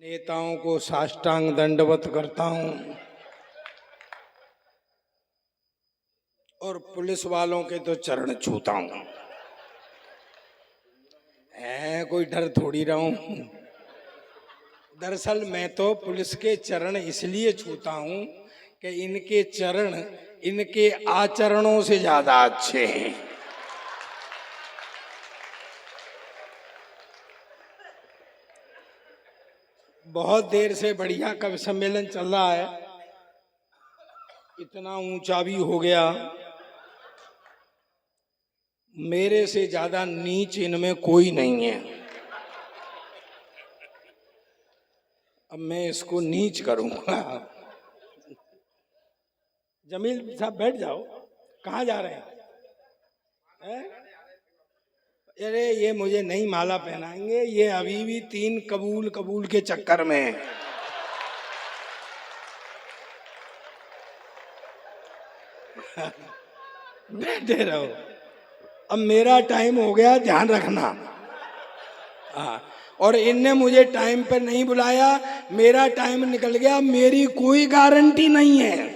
नेताओं को साष्टांग दंडवत करता हूं और पुलिस वालों के तो चरण छूता हूं। कोई डर थोड़ी रहा हूं। दरअसल मैं तो पुलिस के चरण इसलिए छूता हूं कि इनके चरण इनके आचरणों से ज्यादा अच्छे हैं। बहुत देर से बढ़िया कवि सम्मेलन चल रहा है, इतना ऊंचा भी हो गया। मेरे से ज्यादा नीच इनमें कोई नहीं है। अब मैं इसको नीच करूंगा। जमील साहब बैठ जाओ। कहाँ जा रहे हैं? अरे ये मुझे नई माला पहनाएंगे, ये अभी भी 3 कबूल कबूल के चक्कर में है। बैठे रहो, अब मेरा टाइम हो गया, ध्यान रखना। हाँ, और इनने मुझे टाइम पर नहीं बुलाया, मेरा टाइम निकल गया। मेरी कोई गारंटी नहीं है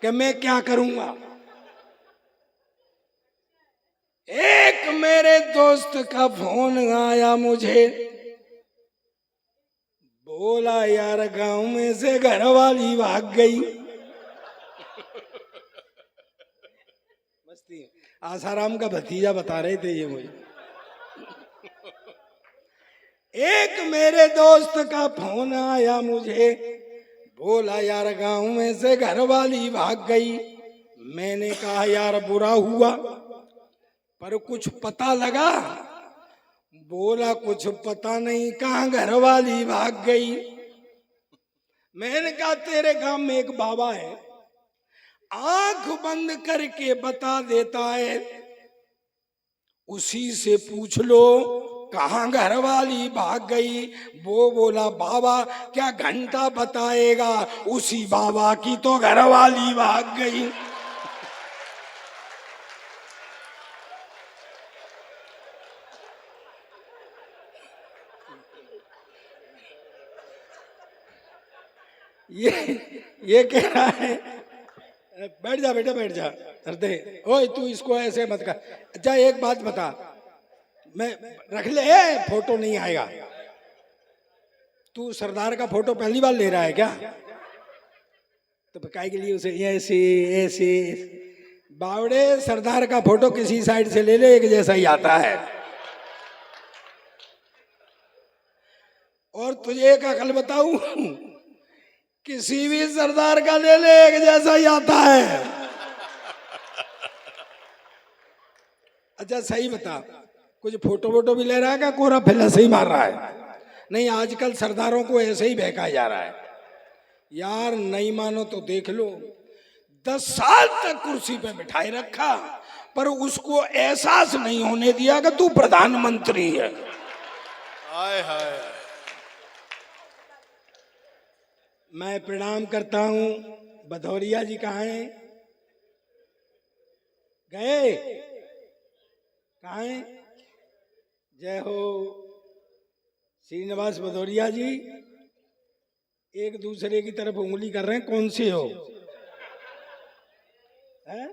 कि मैं क्या करूंगा। एक मेरे दोस्त का फोन आया मुझे, बोला यार गांव में से घरवाली भाग गई। मस्ती। आसाराम का भतीजा बता रहे थे ये मुझे। एक मेरे दोस्त का फोन आया मुझे, बोला यार गांव में से घरवाली भाग गई। मैंने कहा यार बुरा हुआ, पर कुछ पता लगा? बोला कुछ पता नहीं, कहाँ घरवाली भाग गई। मैंने कहा तेरे गांव में एक बाबा है, आंख बंद करके बता देता है, उसी से पूछ लो कहाँ घरवाली भाग गई। वो बोला बाबा क्या घंटा बताएगा, उसी बाबा की तो घरवाली भाग गई। ये कह रहा है, बैठ जा बेटा बैठ जा, दे। ओए तू इसको ऐसे मत कर। अच्छा एक बात बता, मैं रख ले, फोटो नहीं आएगा। तू सरदार का फोटो पहली बार ले रहा है क्या? तो काय के लिए उसे ऐसे ऐसे? बावड़े, सरदार का फोटो किसी साइड से ले ले, एक जैसा ही आता है। और तुझे एक अकल बताऊं, किसी भी सरदार का ले ले, एक जैसा ही आता है। अच्छा सही बता, कुछ फोटो वोटो भी ले रहा है क्या, कोरा फिल्ला सही मार रहा है? नहीं, आजकल सरदारों को ऐसे ही बहकाया जा रहा है। यार नहीं मानो तो देख लो, 10 साल तक कुर्सी पे बिठाए रखा, पर उसको एहसास नहीं होने दिया कि तू प्रधानमंत्री है। हाय हाय। मैं प्रणाम करता हूं। भदौरिया जी कहाँ हैं? गए? कहाँ हैं? जय हो। श्रीनिवास भदौरिया जी एक दूसरे की तरफ उंगली कर रहे हैं, कौन से हो? है?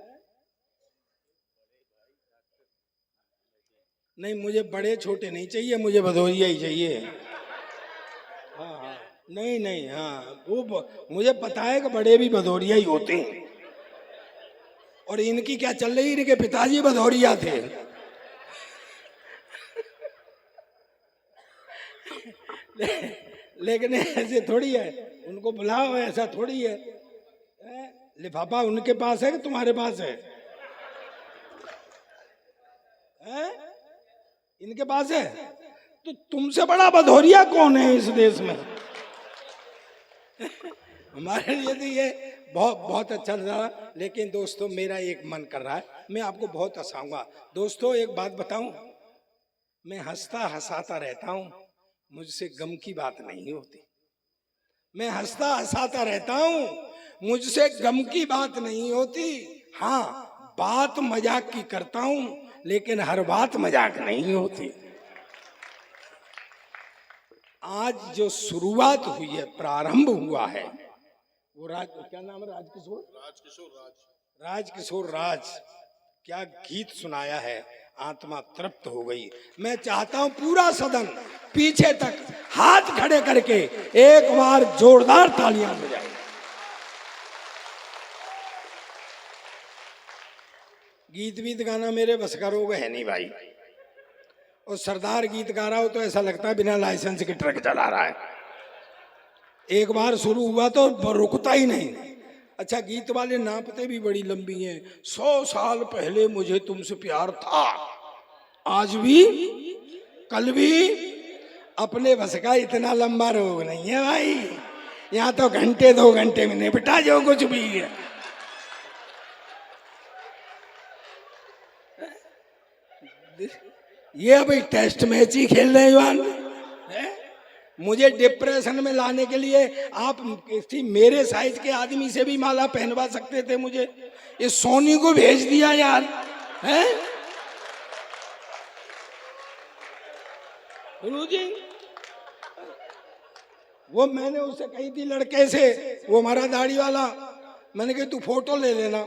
नहीं, मुझे बड़े छोटे नहीं चाहिए, मुझे भदौरिया ही चाहिए। हाँ हाँ, नहीं नहीं, हाँ वो मुझे पता है कि बड़े भी भदौरिया ही होते हैं। और इनकी क्या चल रही, इनके पिताजी भदौरिया थे। लेकिन ऐसे थोड़ी है, उनको बुलाओ, ऐसा थोड़ी है। लिफाफा उनके पास है कि तुम्हारे पास है? इनके पास है। तो तुमसे बड़ा भदौरिया कौन है इस देश में? हमारे लिए तो ये बहुत बहुत अच्छा लगा। लेकिन दोस्तों मेरा एक मन कर रहा है, मैं आपको बहुत हंसाऊंगा। दोस्तों एक बात बताऊं, मैं हंसता हंसाता रहता हूं, मुझसे गम की बात नहीं होती। मैं हंसता हंसाता रहता हूं, मुझसे गम की बात नहीं होती। हाँ, बात मजाक की करता हूं, लेकिन हर बात मजाक नहीं होती। आज जो शुरुआत हुई है, प्रारंभ हुआ है, वो क्या नाम है, राजकिशोर राज क्या गीत सुनाया है, आत्मा तृप्त हो गई। मैं चाहता हूं पूरा सदन पीछे तक हाथ खड़े करके एक बार जोरदार तालियां बजाए। गीत वीत गाना मेरे बस का रोग है नहीं भाई, और सरदार गीत गा रहा हो तो ऐसा लगता है बिना लाइसेंस के ट्रक चला रहा है। एक बार शुरू हुआ तो रुकता ही नहीं। अच्छा, गीत वाले नापते भी बड़ी लंबी हैं। 100 साल पहले मुझे तुमसे प्यार था, आज भी कल भी। अपने बस का इतना लंबा रोग नहीं है भाई, यहाँ तो घंटे 2 घंटे में निपटा जो कुछ भी है। ये अभी टेस्ट मैच ही खेल रहे हैं। मुझे डिप्रेशन में लाने के लिए आप किसी मेरे साइज के आदमी से भी माला पहनवा सकते थे मुझे, ये सोनी को भेज दिया यार है। जी वो मैंने उससे कही थी लड़के से, वो हमारा दाढ़ी वाला, मैंने कहा तू फोटो ले लेना।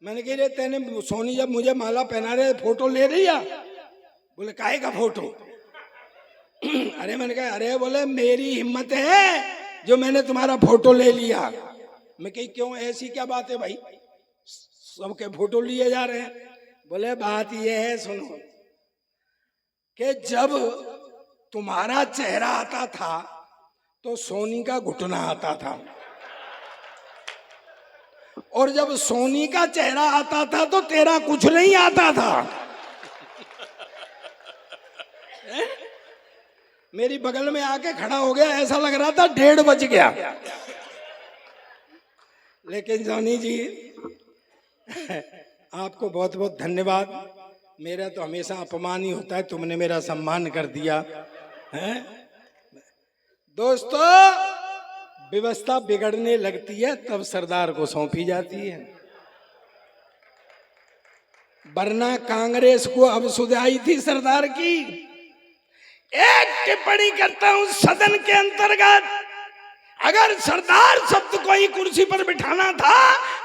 मैंने कही रे तेने सोनी जब मुझे माला पहना रहे फोटो ले रही है? बोले काहे का फोटो? अरे मैंने कहा अरे बोले मेरी हिम्मत है जो मैंने तुम्हारा फोटो ले लिया। मैं कही क्यों, ऐसी क्या बात है भाई, सबके फोटो लिए जा रहे हैं? बोले बात ये है सुनो, कि जब तुम्हारा चेहरा आता था तो सोनी का घुटना आता था, और जब सोनी का चेहरा आता था तो तेरा कुछ नहीं आता था। मेरी बगल में आके खड़ा हो गया, ऐसा लग रहा था 1:30 बज गया। लेकिन सोनी जी आपको बहुत बहुत धन्यवाद। मेरा तो हमेशा अपमान ही होता है, तुमने मेरा सम्मान कर दिया है। दोस्तों, व्यवस्था बिगड़ने लगती है तब सरदार को सौंपी जाती है, वरना कांग्रेस को अब सुधाई थी सरदार की। एक टिप्पणी करता हूं सदन के अंतर्गत, अगर सरदार शब्द को ही कुर्सी पर बिठाना था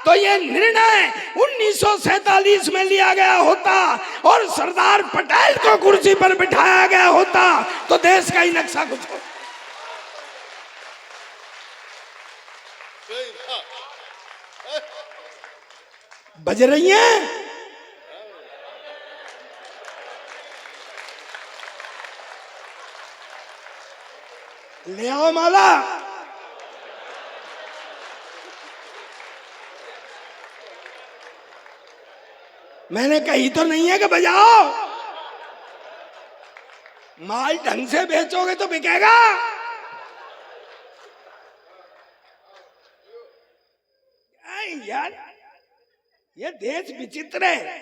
तो यह निर्णय 1947 में लिया गया होता और सरदार पटेल को कुर्सी पर बिठाया गया होता तो देश का ही नक्शा कुछ हो। बज रही हैं? ले आओ माला। मैंने कही तो नहीं है कि बजाओ, माल ढंग से बेचोगे तो बिकेगा। यार ये देश विचित्र है।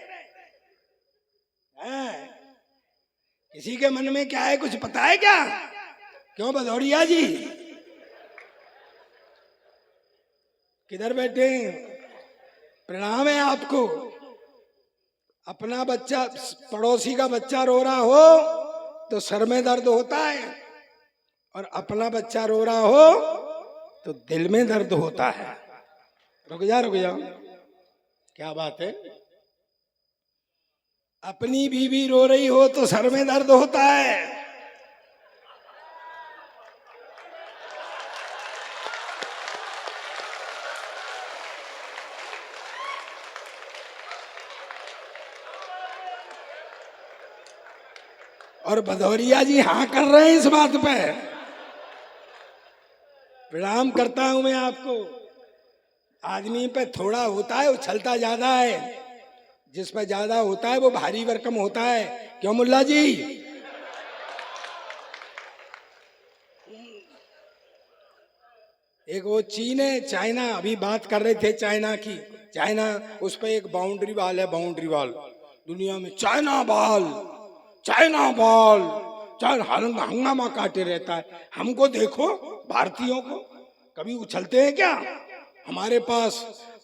किसी के मन में क्या है कुछ पता है क्या? क्यों भदौरिया जी किधर बैठे? प्रणाम है आपको। अपना बच्चा, पड़ोसी का बच्चा रो रहा हो तो सर में दर्द होता है, और अपना बच्चा रो रहा हो तो दिल में दर्द होता है। रुक जा, क्या बात है? अपनी बीवी रो रही हो तो सर में दर्द होता है, और भदौरिया जी हाँ कर रहे हैं इस बात पे। प्रणाम करता हूं मैं आपको। आदमी पे थोड़ा होता है उछलता ज्यादा है, जिस पे ज्यादा होता है वो भारी भरकम होता है। क्यों मुल्ला जी? एक वो चीन है, चाइना, अभी बात कर रहे थे चाइना की। चाइना, उस पे एक बाउंड्री वॉल है, बाउंड्री वॉल। दुनिया में चाइना बॉल, चाइना बॉल, हंगामा काटे रहता है। हमको देखो भारतीयों को, कभी उछलते हैं क्या? हमारे पास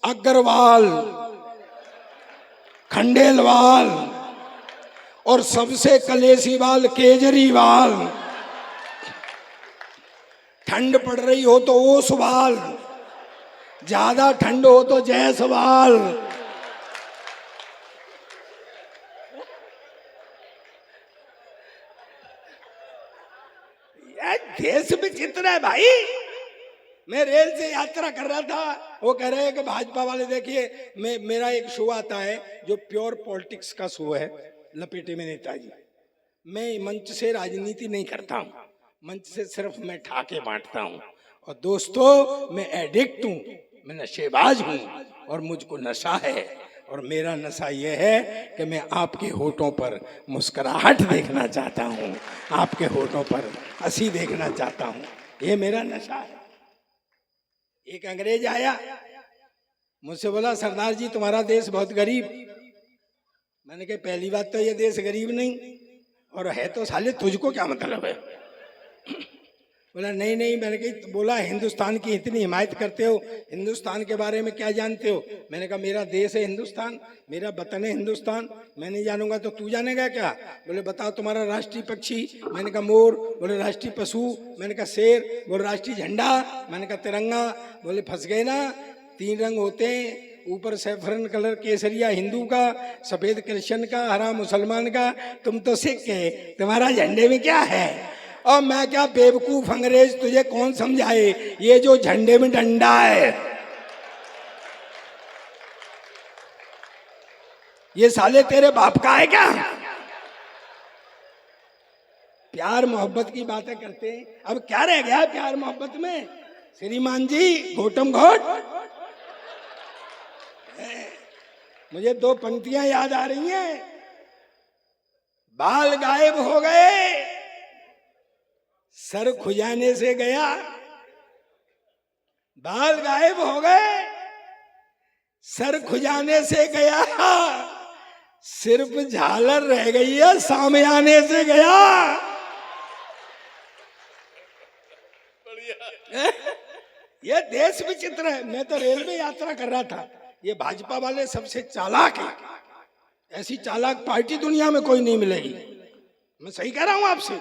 अग्रवाल, खंडेलवाल और सबसे कलेसीवाल केजरीवाल। ठंड पड़ रही हो तो ओ सवाल, ज्यादा ठंड हो तो जय सवाल। देश विचित्र है भाई। मैं रेल से यात्रा कर रहा था, वो कह रहे हैं कि भाजपा वाले देखिए, मेरा एक शो आता है जो प्योर पॉलिटिक्स का शो है, लपेटे में नेताजी। मैं मंच से राजनीति नहीं करता हूँ, मंच से सिर्फ मैं ठाके बांटता हूँ। और दोस्तों, मैं एडिक्ट हूँ, मैं नशेबाज हूँ और मुझको नशा है। और मेरा नशा यह है कि मैं आपके होठों पर मुस्कुराहट देखना चाहता हूँ, आपके होठों पर हंसी देखना चाहता हूँ, ये मेरा नशा है। एक अंग्रेज आया, मुझसे बोला सरदार जी तुम्हारा देश बहुत गरीब। मैंने कहा पहली बात तो ये देश गरीब नहीं, और है तो साले तुझको क्या मतलब है। बोला नहीं नहीं। मैंने कहा, बोला हिंदुस्तान की इतनी हिमायत करते हो, हिंदुस्तान के बारे में क्या जानते हो। मैंने कहा मेरा देश है हिंदुस्तान, मेरा वतन है हिंदुस्तान, मैं नहीं जानूंगा तो तू जानेगा क्या। बोले बताओ तुम्हारा राष्ट्रीय पक्षी। मैंने कहा मोर। बोले राष्ट्रीय पशु। मैंने कहा शेर। बोले राष्ट्रीय झंडा। मैंने कहा तिरंगा। बोले फंस गए ना, 3 रंग होते हैं, ऊपर सैफरन कलर केसरिया हिंदू का, सफेद क्रिश्चियन का, हरा मुसलमान का, तुम तो सिख है, तुम्हारा झंडे में क्या है। और मैं क्या बेवकूफ अंग्रेज, तुझे कौन समझाए, ये जो झंडे में डंडा है ये साले तेरे बाप का है क्या। प्यार मोहब्बत की बातें करते हैं, अब क्या रह गया प्यार मोहब्बत में श्रीमान जी, घोटम घोट। मुझे 2 पंक्तियां याद आ रही हैं। बाल गायब हो गए, सर खुजाने से गया। बाल गायब हो गए, सर खुजाने से गया, सिर्फ झालर रह गई है, सामयाने से गया। ये देश विचित्र है। मैं तो रेल में यात्रा कर रहा था, ये भाजपा वाले सबसे चालाक है, ऐसी चालाक पार्टी दुनिया में कोई नहीं मिलेगी। मैं सही कह रहा हूं आपसे,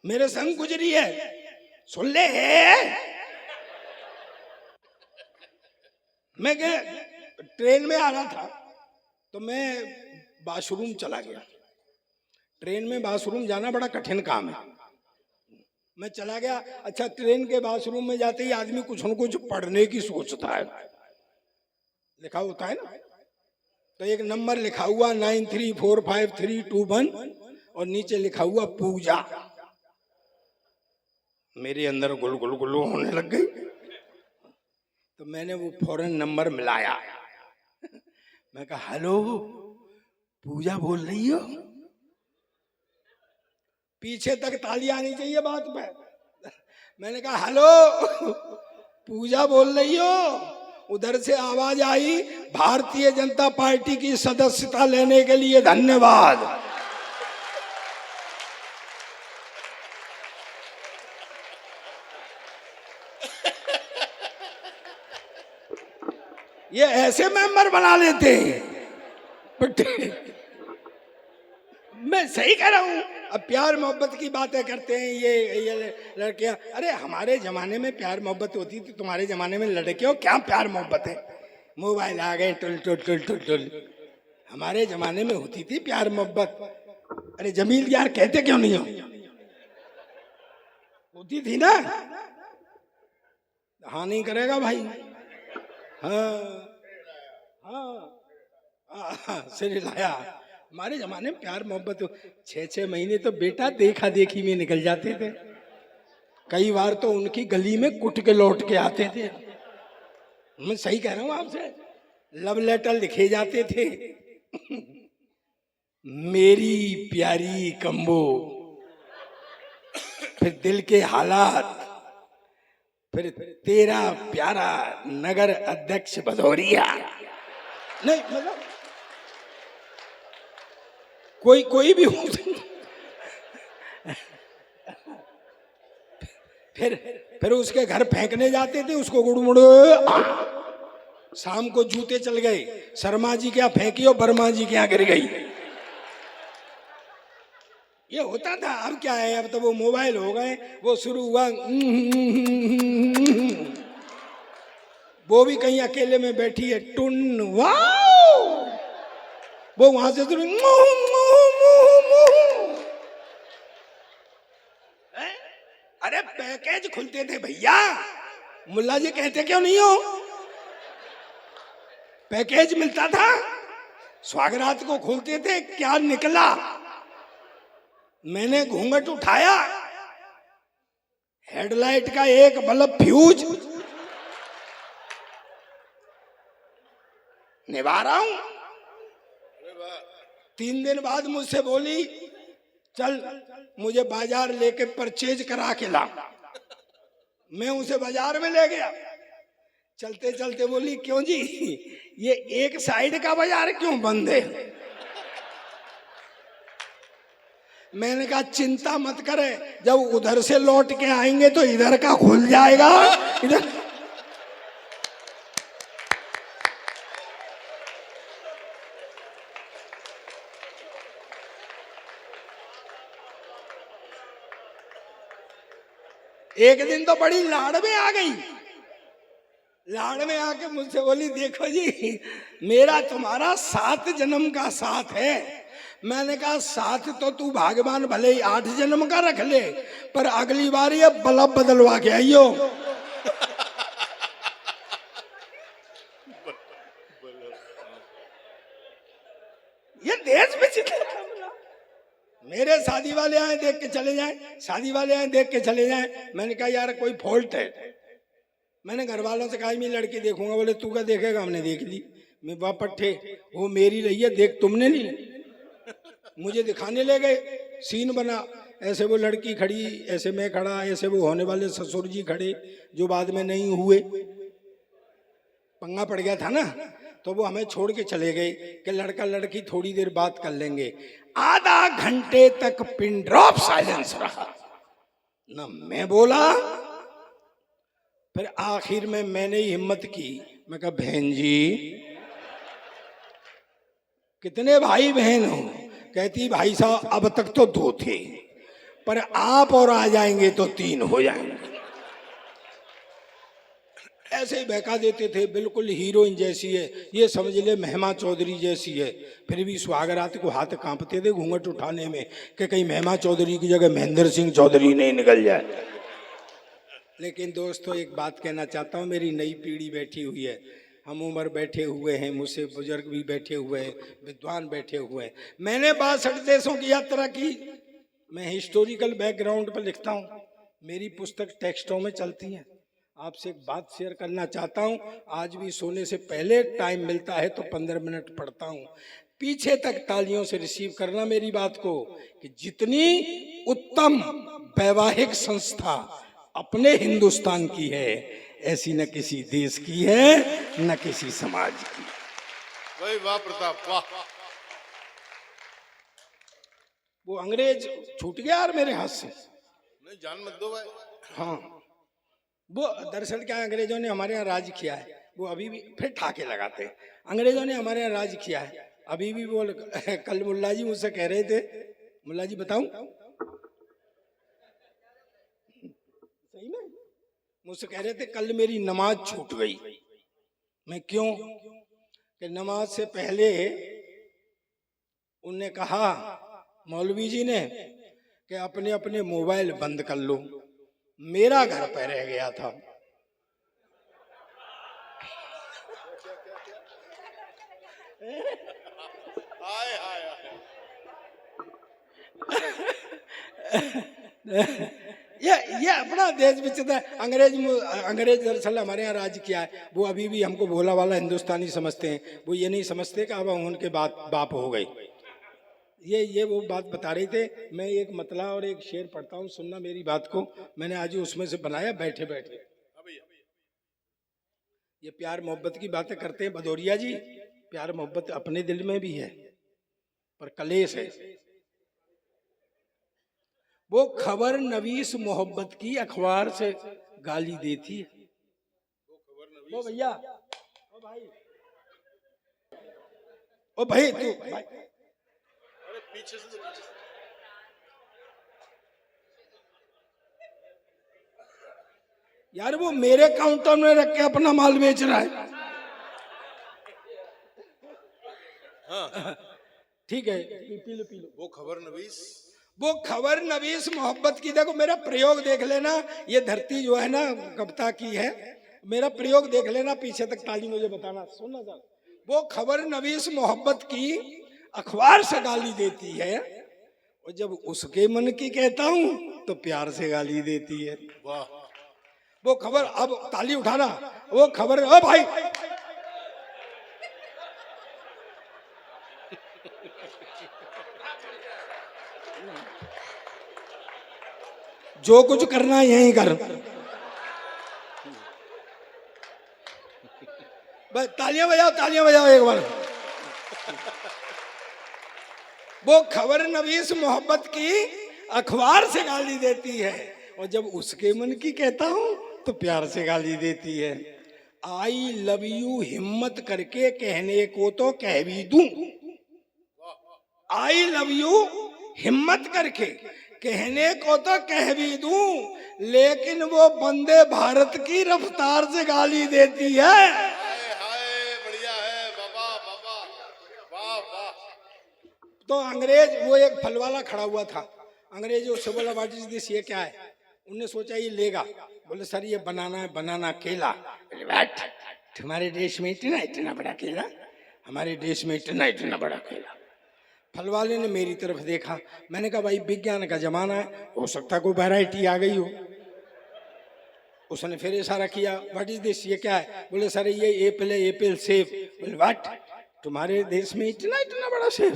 मेरे संग गुजरी है, सुन ले। मैं ट्रेन में आ रहा था तो मैं बाथरूम चला गया। ट्रेन में बाथरूम जाना बड़ा कठिन काम है। मैं चला गया। अच्छा, ट्रेन के बाथरूम में जाते ही आदमी कुछ न कुछ पढ़ने की सोचता है, लिखा होता है ना, तो एक नंबर लिखा हुआ 934531 और नीचे लिखा हुआ पूजा। मेरे अंदर गुल गुल गुल होने लग गई, तो मैंने वो फौरन नंबर मिलाया। मैं कहा हेलो, पूजा बोल रही हो। पीछे तक ताली आनी चाहिए बात पे। मैंने कहा हेलो, पूजा बोल रही हो। उधर से आवाज आई, भारतीय जनता पार्टी की सदस्यता लेने के लिए धन्यवाद। ये ऐसे मेंबर बना लेते हैं। मैं सही कह रहा हूं। अब प्यार मोहब्बत की बातें करते हैं ये लड़कियां। अरे हमारे जमाने में प्यार मोहब्बत होती थी, तुम्हारे जमाने में लड़कियों क्या प्यार मोहब्बत है। मोबाइल आ गए, tool tool tool tool tool. हमारे जमाने में होती थी प्यार मोहब्बत। अरे जमील यार कहते क्यों नहीं हो, होती थी ना। हाँ नहीं करेगा भाई। हाँ हाँ सिर लाया। हमारे जमाने में प्यार मोहब्बत 6-6 महीने तो बेटा देखा देखी में निकल जाते थे। कई बार तो उनकी गली में कुट के लौट के आते थे। मैं सही कह रहा हूं आपसे, लव लेटर लिखे जाते थे। मेरी प्यारी कम्बो, फिर दिल के हालात, फिर तेरा प्यारा नगर अध्यक्ष भदौरिया। नहीं मतलब कोई भी हो। फिर उसके घर फेंकने जाते थे उसको, गुड़मुड़ो। शाम को जूते चल गए, शर्मा जी क्या फेंकी और बर्मा जी क्या गिर गई। ये होता था, अब क्या है, अब तो वो मोबाइल हो गए, वो शुरू हुआ वो भी कहीं अकेले में बैठी है, टुन वाओ, वो वहां से शुरू अरे पैकेज खुलते थे भैया, मुल्ला जी कहते क्यों नहीं हो, पैकेज मिलता था, स्वागरात को खोलते थे, क्या निकला, मैंने घूंघट उठाया, हेडलाइट का एक बल्ब फ्यूज, निभा रहा हूं। 3 दिन बाद मुझसे बोली चल मुझे बाजार लेके परचेज करा के ला, मैं उसे बाजार में ले गया, चलते चलते बोली क्यों जी ये एक साइड का बाजार क्यों बंद है, मैंने कहा चिंता मत करे, जब उधर से लौट के आएंगे तो इधर का खुल जाएगा, इधर एक दिन तो बड़ी लाड़ में आ गई, लाड़ में आके मुझसे बोली देखो जी मेरा तुम्हारा 7 जन्म का साथ है, मैंने कहा साथ तो तू भगवान भले ही 8 जन्म का रख ले, पर अगली बार ये बल्ब बदलवा के आइयो। ये देश में मेरे शादी वाले आए देख के चले जाएं, शादी वाले आए देख के चले जाएं, मैंने कहा यार कोई फॉल्ट है, मैंने घर वालों से कहा मैं लड़की देखूंगा, बोले तू क्या देखेगा, हमने देख ली, मैं वापट्ठे वो मेरी रही है देख तुमने नहीं, मुझे दिखाने ले गए, सीन बना, ऐसे वो लड़की खड़ी, ऐसे मैं खड़ा, ऐसे वो होने वाले ससुर जी खड़े जो बाद में नहीं हुए, पंगा पड़ गया था ना, तो वो हमें छोड़ के चले गए कि लड़का लड़की थोड़ी देर बात कर लेंगे, आधा घंटे तक पिन ड्रॉप साइलेंस रहा, ना मैं बोला, फिर आखिर में मैंने ही हिम्मत की, मैं कहा बहन जी कितने भाई बहन हो, कहती भाई साहब अब तक तो 2 थे, पर आप और आ जाएंगे तो 3 हो जाएंगे, ऐसे ही बहका देते थे, बिल्कुल हीरोइन जैसी है, ये समझ ले महिमा चौधरी जैसी है, फिर भी सुहागरात को हाथ कांपते थे घूंघट उठाने में कि कहीं महिमा चौधरी की जगह महेंद्र सिंह चौधरी नहीं निकल जाए। लेकिन दोस्तों एक बात कहना चाहता हूँ, मेरी नई पीढ़ी बैठी हुई है, हम उम्र बैठे हुए हैं, मुझसे बुजुर्ग भी बैठे हुए हैं, विद्वान बैठे हुए हैं, मैंने 62 देशों की यात्रा की, मैं हिस्टोरिकल बैकग्राउंड पर लिखता हूँ, मेरी पुस्तक टेक्स्टों में चलती है, आपसे एक बात शेयर करना चाहता हूं, आज भी सोने से पहले टाइम मिलता है तो 15 मिनट पढ़ता हूं, पीछे तक तालियों से रिसीव करना मेरी बात को, कि जितनी उत्तम वैवाहिक संस्था अपने हिंदुस्तान की है ऐसी न किसी देश की है न किसी समाज की। भाई वाह प्रताप वाह। वो अंग्रेज छूट गया यार मेरे हाथ से, नहीं जान मत दो भाई। हाँ वो दरअसल क्या अंग्रेजों ने हमारे यहाँ राज किया है, वो अभी भी फिर ठाके लगाते हैं, अंग्रेजों ने हमारे यहाँ राज किया है अभी भी। वो कल मुल्ला जी मुझसे कह रहे थे, मुल्ला जी बताऊं सही में, मुझसे कह रहे थे कल मेरी नमाज छूट गई, मैं क्यों, कि नमाज से पहले उनने कहा मौलवी जी ने कि अपने अपने मोबाइल बंद कर लो, मेरा घर पे रह गया था। हाय हाय ये अपना देश विचित्र है। अंग्रेज दरअसल हमारे यहाँ राज किया है, वो अभी भी हमको भोला वाला हिंदुस्तानी समझते हैं, वो ये नहीं समझते कि अब उनके बाप हो गए। ये वो बात बता रहे थे। मैं एक मतला और एक शेर पढ़ता हूँ, सुनना मेरी बात को, मैंने आज उसमें से बनाया बैठे बैठे। ये प्यार मोहब्बत की बातें करते हैं भदौरिया जी, प्यार मोहब्बत अपने दिल में भी है पर कलेश है। वो खबर नवीस मोहब्बत की अखबार से गाली देती है। वो भैया ओ भाई तू भाई, पीछे से यार वो मेरे काउंटर में रख के अपना माल बेच रहा है। हाँ ठीक है, पी लो पी लो। वो खबर नवीस। वो खबर नवीस मोहब्बत की। देखो मेरा प्रयोग देख लेना, ये धरती जो है ना कविता की है, मेरा प्रयोग देख लेना, पीछे तक ताली मुझे बताना, सुनना सर। वो खबर नवीस मोहब्बत की अखबार से गाली देती है, और जब उसके मन की कहता हूं तो प्यार से गाली देती है। वाह। वो खबर, अब ताली उठाना, वो खबर, ओ भाई जो कुछ करना है यहीं कर। बस तालियां बजाओ एक बार। वो खबर नवीस मोहब्बत की अखबार से गाली देती है, और जब उसके मन की कहता हूं तो प्यार से गाली देती है। आई लव यू हिम्मत करके कहने को तो कह भी दूं, आई लव यू हिम्मत करके कहने को तो कह भी दूं, लेकिन वो वंदे भारत की रफ्तार से गाली देती है। हाय हाय, बढ़िया है बाबा बाबा, वाह वाह। तो अंग्रेज, वो एक फल वाला खड़ा हुआ था, अंग्रेज उससे बोला व्हाट इज दिस, ये क्या है? उनने सोचा ये लेगा, बोले सर ये बनाना है, बनाना केला। व्हाट, तुम्हारे देश में इतना इतना बड़ा केला, हमारे देश में इतना इतना बड़ा केला। फल वाले ने मेरी तरफ देखा, मैंने कहा भाई विज्ञान का जमाना है, हो सकता है कोई वैरायटी आ गई हो। उसने फिर इशारा किया, व्हाट इज दिस, ये क्या है? बोले सर ये एप्पल है, एप्पल सेब। बोले व्हाट, तुम्हारे देश में इतना इतना बड़ा सेब,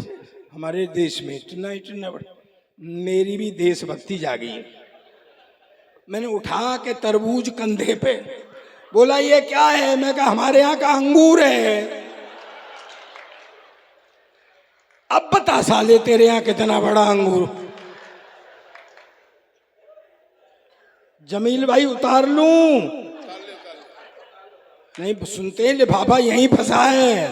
हमारे देश में इतना इतना बड़ा। मेरी भी देशभक्ति जागी, मैंने उठा के तरबूज कंधे पे, बोला ये क्या है? मैं कहा हमारे यहाँ का अंगूर है। अब बता साले तेरे यहाँ कितना बड़ा अंगूर। जमील भाई उतार लूं? नहीं सुनते, लिफाफा यहीं फंसा है,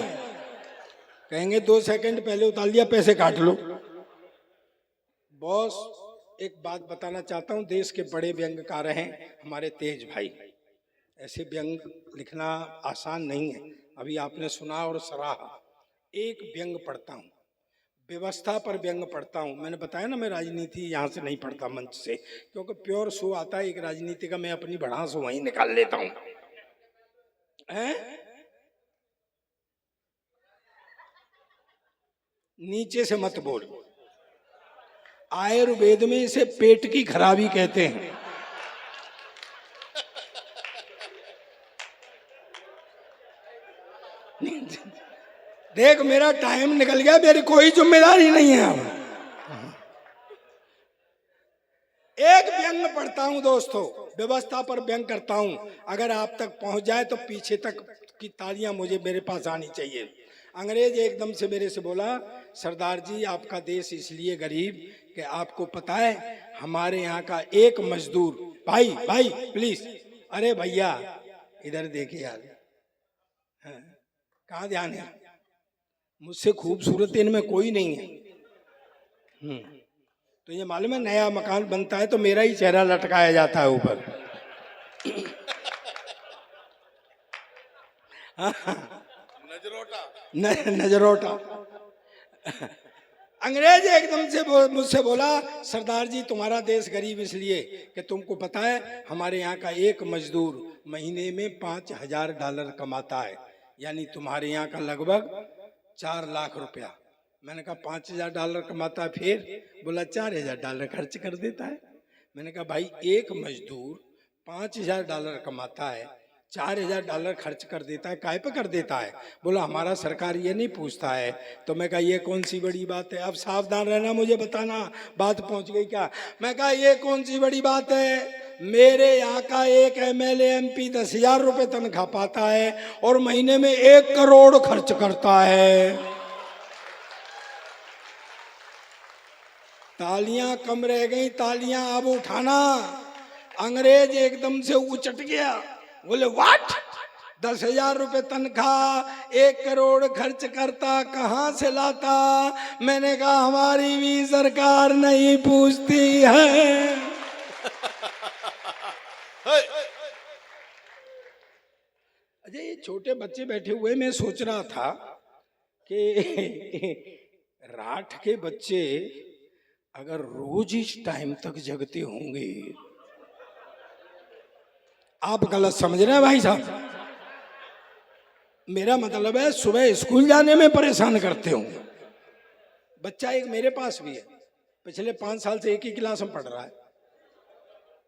कहेंगे 2 सेकंड पहले उतार लिया, पैसे काट लो। बॉस एक बात बताना चाहता हूं, देश के बड़े व्यंग्यकार हैं हमारे तेज भाई, ऐसे व्यंग लिखना आसान नहीं है। अभी आपने सुना और सराहा। एक व्यंग पढ़ता हूं, व्यवस्था पर व्यंग पढ़ता हूं। मैंने बताया ना मैं राजनीति यहाँ से नहीं पढ़ता मंच से, क्योंकि प्योर शो आता है एक राजनीति का, मैं अपनी भड़ास वहीं निकाल लेता हूं। नीचे से मत बोल, आयुर्वेद में इसे पेट की खराबी कहते हैं। देख मेरा टाइम निकल गया, मेरी कोई जिम्मेदारी नहीं है अब। एक व्यंग पढ़ता हूं दोस्तों, व्यवस्था पर व्यंग करता हूं, अगर आप तक पहुंच जाए तो पीछे तक की तालियां मुझे मेरे पास आनी चाहिए। अंग्रेज एकदम से मेरे से बोला, सरदार जी आपका देश इसलिए गरीब कि आपको पता है हमारे यहाँ का एक मजदूर, भाई भाई प्लीज, अरे भैया इधर देखिए यार, कहाँ ध्यान है, मुझसे खूबसूरत इनमें कोई नहीं है। तो ये मालूम है नया मकान बनता है तो मेरा ही चेहरा लटकाया जाता है ऊपर। नजरोटा। अंग्रेज एकदम से मुझसे बोला, सरदार जी तुम्हारा देश गरीब इसलिए कि तुमको पता है हमारे यहाँ का एक मजदूर महीने में $5000 कमाता है, यानी तुम्हारे यहाँ का लगभग 4 लाख रुपया। मैंने कहा $5000 कमाता है, फिर बोला $4000 खर्च कर देता है। मैंने कहा भाई एक मजदूर $5000 कमाता है, $4000 खर्च कर देता है, काहे पे कर देता है? बोला हमारा सरकार ये नहीं पूछता है। तो मैं कहा ये कौन सी बड़ी बात है, अब सावधान रहना, मुझे बताना बात पहुंच गई क्या। मैं कहा ये कौन सी बड़ी बात है, मेरे यहाँ का एक MLA MP 10,000 रुपये तनख्वाह पाता है और महीने में 1 करोड़ खर्च करता है। तालियां कम रह गई, तालियां अब उठाना। अंग्रेज एकदम से उचट गया, बोले व्हाट, 10,000 रुपये तनख्वाह, 1 करोड़ खर्च करता, कहाँ से लाता? मैंने कहा हमारी भी सरकार नहीं पूछती है। अच्छा, ये छोटे बच्चे बैठे हुए, मैं सोच रहा था कि राठ के बच्चे अगर रोज इस टाइम तक जगते होंगे, आप गलत समझ रहे हैं भाई साहब। मेरा मतलब है सुबह स्कूल जाने में परेशान करते हो। बच्चा एक मेरे पास भी है, पिछले 5 साल से एक ही क्लास में पढ़ रहा है।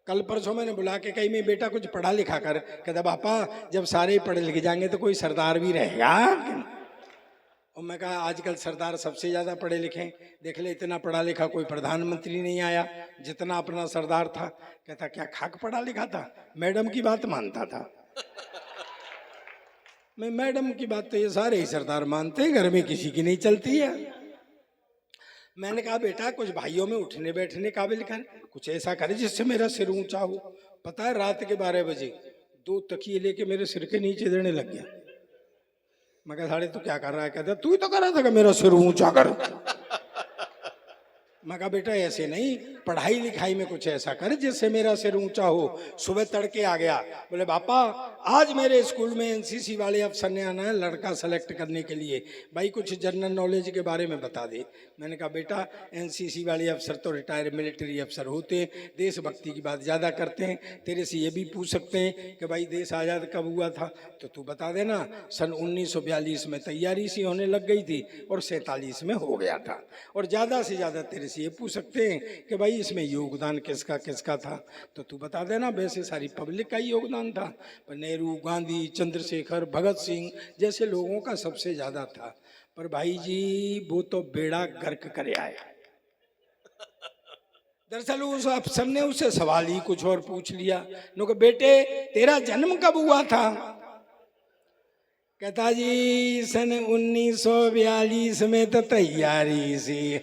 कल परसों मैंने बुला के कही, मैं बेटा कुछ पढ़ा लिखा कर। कहता पापा जब सारे ही पढ़े लिखे जाएंगे तो कोई सरदार भी रहेगा। और मैं कहा आजकल सरदार सबसे ज्यादा पढ़े लिखे, देख ले इतना पढ़ा लिखा कोई प्रधानमंत्री नहीं आया जितना अपना सरदार था। कहता क्या खाक पढ़ा लिखा था, मैडम की बात मानता था। मैं मैडम की बात तो ये सारे ही सरदार मानते हैं, घर में किसी की नहीं चलती है। मैंने कहा बेटा कुछ भाइयों में उठने बैठने काबिल कर, कुछ ऐसा करे जिससे मेरा सिर ऊंचा हो। पता है रात के 12 बजे 2 तकिए लेके मेरे सिर के नीचे देने लग गया। मैं कहा साढ़े तू क्या कर रहा है? कहता तू ही तो कर रहा था कि मेरा सिर ऊंचा कर। मैं कहा बेटा ऐसे नहीं, पढ़ाई लिखाई में कुछ ऐसा कर जिससे मेरा सिर ऊंचा हो। सुबह तड़के आ गया, बोले पापा आज मेरे स्कूल में एनसीसी वाले अफसर ने आना है लड़का सेलेक्ट करने के लिए, भाई कुछ जनरल नॉलेज के बारे में बता दे। मैंने कहा बेटा एनसीसी वाले अफसर तो रिटायर्ड मिलिट्री अफसर होते हैं, देशभक्ति की बात ज़्यादा करते हैं। तेरे से ये भी पूछ सकते हैं कि भाई देश आज़ाद कब हुआ था, तो तू बता देना। सन 1942 में तैयारी सी होने लग गई थी और 47 में हो गया था। और ज़्यादा से ज़्यादा तेरे ये पूछ सकते हैं कि भाई इसमें योगदान किसका किसका था, तो तू बता देना। वैसे सारी पब्लिक का ही योगदान था, पर नेहरू, गांधी, चंद्रशेखर, भगत सिंह जैसे लोगों का सबसे ज्यादा था। पर भाई जी वो तो बेड़ा गर्क करे आए। दरअसल उस अफसर ने उससे सवाल ही कुछ और पूछ लिया। नो बेटे तेरा जन्म कब हुआ था? कहता जी सन 1942 में तो तैयारी सी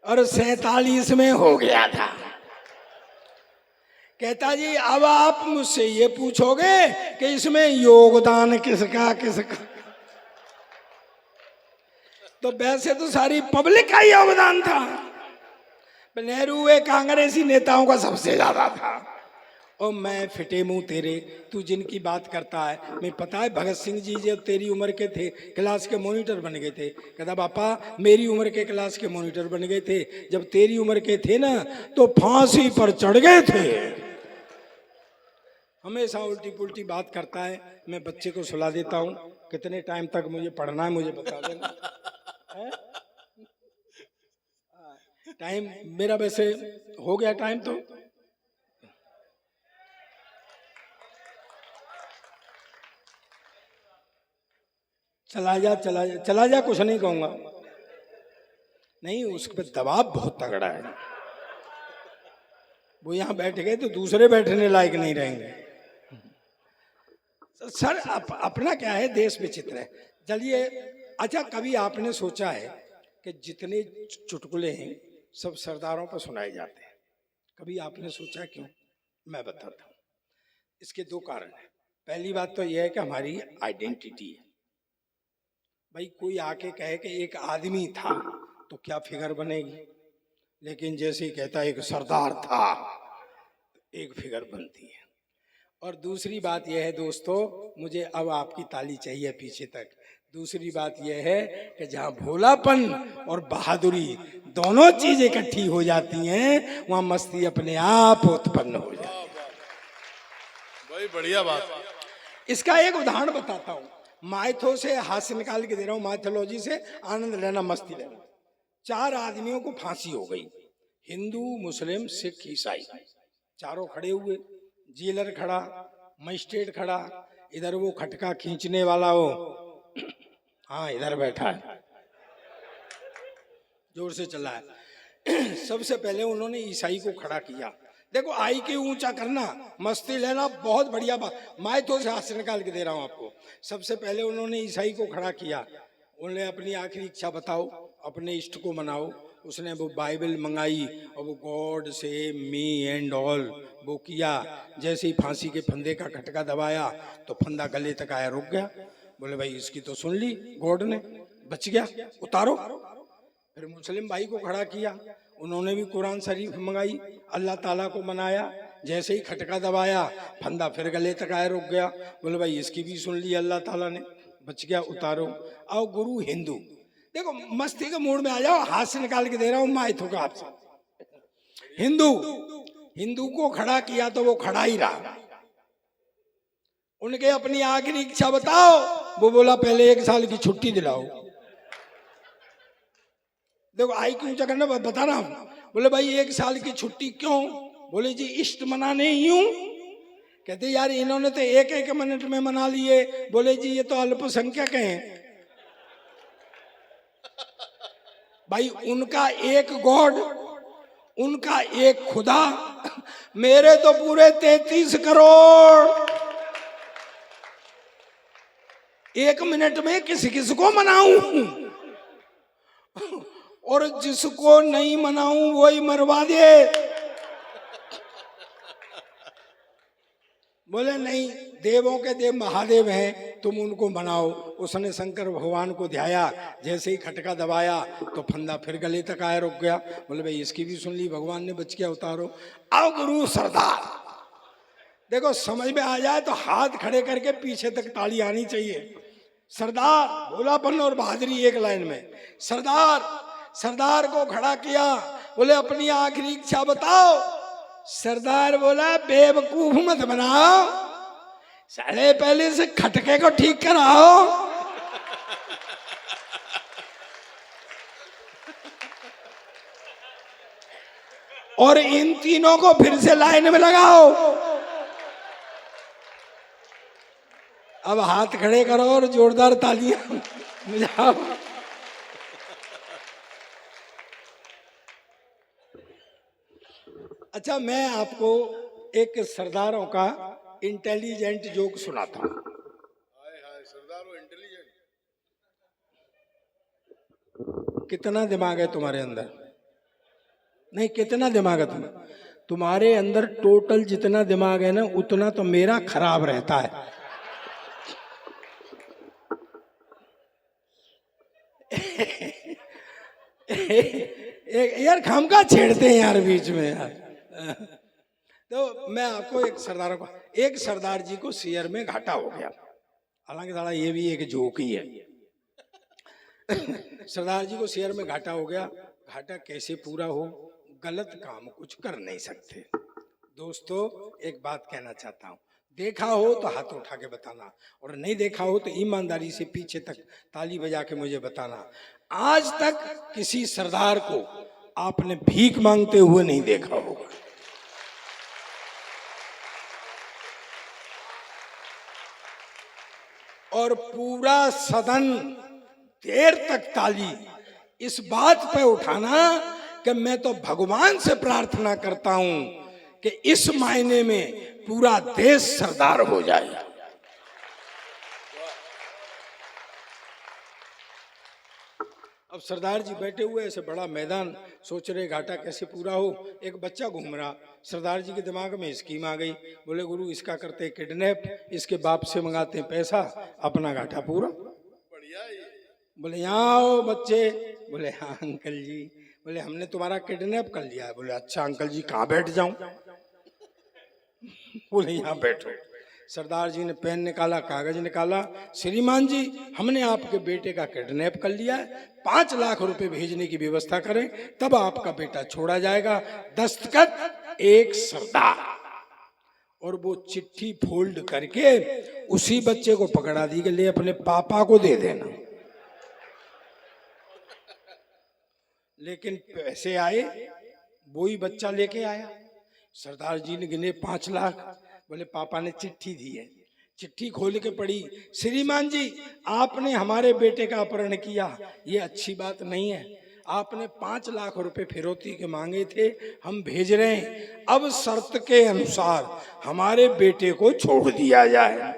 और 47 में हो गया था। कहता जी अब आप मुझसे ये पूछोगे कि इसमें योगदान किसका किसका, तो वैसे तो सारी पब्लिक का योगदान था। नेहरू एक कांग्रेसी नेताओं का सबसे ज्यादा था। और मैं फिटे मुंह तेरे, तू जिनकी बात करता है, मैं पता है भगत सिंह जी जब तेरी उम्र के थे क्लास के मॉनिटर बन गए थे। कहता पापा मेरी उम्र के क्लास के मॉनिटर बन गए थे, जब तेरी उम्र के थे ना तो फांसी पर चढ़ गए थे। हमेशा उल्टी पुल्टी बात करता है। मैं बच्चे को सुला देता हूँ, कितने टाइम तक मुझे पढ़ना है मुझे बता देना। टाइम मेरा वैसे हो गया टाइम, तो चला जा कुछ नहीं कहूंगा। नहीं उस पर दबाव बहुत तगड़ा है, वो यहां बैठ गए तो दूसरे बैठने लायक नहीं रहेंगे। सर अपना क्या है, देश विचित्र है। चलिए अच्छा कभी आपने सोचा है कि जितने चुटकुले हैं सब सरदारों पर सुनाए जाते हैं? कभी आपने सोचा क्यों? मैं बताता हूँ। इसके 2 कारण हैं। पहली बात तो यह है कि हमारी आइडेंटिटी है। भाई कोई आके कहे कि एक आदमी था तो क्या फिगर बनेगी, लेकिन जैसे ही कहता है एक सरदार था एक फिगर बनती है। और दूसरी बात यह है दोस्तों, मुझे अब आपकी ताली चाहिए पीछे तक। दूसरी बात यह है कि जहाँ भोलापन और बहादुरी दोनों चीजें इकट्ठी हो जाती हैं वहां मस्ती अपने आप उत्पन्न हो जाती है। भाई बढ़िया बात। इसका एक उदाहरण बताता हूँ। माइथो से हास्य निकाल के दे रहा हूँ, माइथोलॉजी से आनंद लेना, मस्ती लेना। 4 आदमियों को फांसी हो गई, हिंदू, मुस्लिम, सिख, ईसाई। चारों खड़े हुए, जेलर खड़ा, मजिस्ट्रेट खड़ा, इधर वो खटका खींचने वाला हो, हाँ इधर बैठा है, जोर से चला है। सबसे पहले उन्होंने ईसाई को खड़ा किया। देखो आई के ऊंचा करना, मस्ती लेना, बहुत बढ़िया बात। मैं तो से हाथ निकाल के दे रहा हूं आपको। सबसे पहले उन्होंने ईसाई को खड़ा किया। उन्होंने अपनी आखिरी इच्छा बताओ, अपने इष्ट को मनाओ। उसने वो बाइबल मंगाई और वो गॉड से मी एंड ऑल वो किया। जैसे ही फांसी के फंदे का खटका दबाया तो फंदा गले तक आया, रुक गया। बोले भाई इसकी तो सुन ली गॉड ने, बच गया, उतारो। फिर मुस्लिम भाई को खड़ा किया, उन्होंने भी कुरान शरीफ मंगाई, अल्लाह ताला को मनाया। जैसे ही खटका दबाया फंदा फिर गले तक आया, रुक गया। बोले भाई इसकी भी सुन ली अल्लाह ताला ने, बच गया, उतारो। आओ गुरु हिंदू, देखो मस्ती के मूड में आ जाओ, हाथ से निकाल के दे रहा हूं माइथो का आपसे। हिंदू, हिंदू को खड़ा किया तो वो खड़ा ही रहा। उनके अपनी आखिरी इच्छा बताओ, वो बोला पहले 1 साल की छुट्टी दिलाओ। देखो आई क्यों जगह बता रहा हूं। बोले भाई 1 साल की छुट्टी क्यों? बोले जी इष्ट मनाने यूं। कहते यार इन्होंने तो 1-1 मिनट में मना लिए। बोले जी ये तो अल्पसंख्यक हैं भाई, उनका एक गॉड, उनका एक खुदा, मेरे तो पूरे 33 करोड़। 1 मिनट में किसी किसी को मनाऊं और जिसको नहीं मनाऊं वही मरवा दे। बोले नहीं, देवों के देव महादेव हैं, तुम उनको मनाओ। उसने शंकर भगवान को ध्याया, जैसे ही खटका दबाया तो फंदा फिर गले तक आया, रुक गया। बोले भाई इसकी भी सुन ली, भगवान ने, बच गया, उतारो। आओ गुरु सरदार, देखो समझ में आ जाए तो हाथ खड़े करके पीछे तक ताली आनी चाहिए। सरदार, भोलापन और बहादुरी एक लाइन में। सरदार, सरदार को खड़ा किया। बोले अपनी आखिरी इच्छा बताओ। सरदार बोला बेवकूफ मत बनाओ, साले पहले से खटके को ठीक कराओ। और इन तीनों को फिर से लाइन में लगाओ। अब हाथ खड़े करो और जोरदार तालियां बजाओ। अच्छा, मैं आपको एक सरदारों का इंटेलिजेंट जोक सुनाता हूं। हाय हाय सरदार, वो इंटेलिजेंट। कितना दिमाग है तुम्हारे अंदर? नहीं, कितना दिमाग है तुम्हारे अंदर? टोटल जितना दिमाग है ना, उतना तो मेरा खराब रहता है। यार खामखा छेड़ते हैं यार बीच में यार। तो मैं आपको एक सरदारों का, एक सरदार जी को शेयर में घाटा हो गया। हालांकि साला ये भी एक जोक ही है। सरदार जी को शेयर में घाटा हो गया। घाटा कैसे पूरा हो? गलत काम कुछ कर नहीं सकते। दोस्तों एक बात कहना चाहता हूँ, देखा हो तो हाथ उठा के बताना, और नहीं देखा हो तो ईमानदारी से पीछे तक ताली बजा के मुझे बताना। आज तक किसी सरदार को आपने भीख मांगते हुए नहीं देखा होगा। और पूरा सदन देर तक ताली इस बात पे उठाना कि मैं तो भगवान से प्रार्थना करता हूं कि इस महीने में पूरा देश सरदार हो जाए। अब सरदार जी बैठे हुए ऐसे बड़ा मैदान, सोच रहे घाटा कैसे पूरा हो। एक बच्चा घूम रहा, सरदार जी के दिमाग में स्कीम आ गई। बोले गुरु इसका करते किडनैप, इसके बाप से मंगाते पैसा, अपना घाटा पूरा। बढ़िया ये। बोले यहाँ आओ बच्चे। बोले हाँ अंकल जी। बोले हमने तुम्हारा किडनैप कर लिया है। बोले अच्छा अंकल जी, कहाँ बैठ जाऊं? बोले यहाँ बैठो। सरदार जी ने पेन निकाला, कागज निकाला। श्रीमान जी, हमने आपके बेटे का किडनैप कर लिया है, 5 लाख रुपए भेजने की व्यवस्था करें, तब आपका बेटा छोड़ा जाएगा। दस्तखत एक सरदार। और वो चिट्ठी फोल्ड करके उसी बच्चे को पकड़ा दी कि ले अपने पापा को दे देना। लेकिन पैसे आए, वही बच्चा लेके आया। सरदार जी ने गिने 5 लाख। बोले पापा ने चिट्ठी दी है। चिट्ठी खोल के पढ़ी, श्रीमान जी आपने हमारे बेटे का अपहरण किया, ये अच्छी बात नहीं है। आपने 5 लाख रुपए फिरौती के मांगे थे, हम भेज रहे हैं। अब शर्त के अनुसार हमारे बेटे को छोड़ दिया जाए।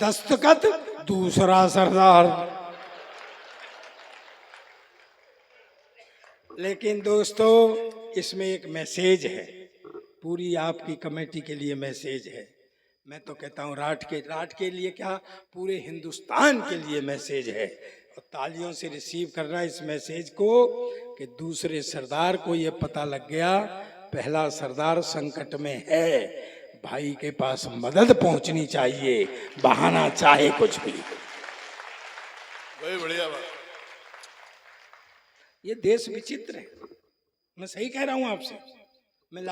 दस्तखत दूसरा सरदार। लेकिन दोस्तों इसमें एक मैसेज है, पूरी आपकी कमेटी के लिए मैसेज है। मैं तो कहता हूँ राठ के लिए क्या, पूरे हिंदुस्तान के लिए मैसेज है। और तालियों से रिसीव करना इस मैसेज को कि दूसरे सरदार को ये पता लग गया पहला सरदार संकट में है, भाई के पास मदद पहुंचनी चाहिए, बहाना चाहे कुछ भी। वही बढ़िया बात। ये देश विचित्र है, मैं सही कह रहा हूं आपसे। मैं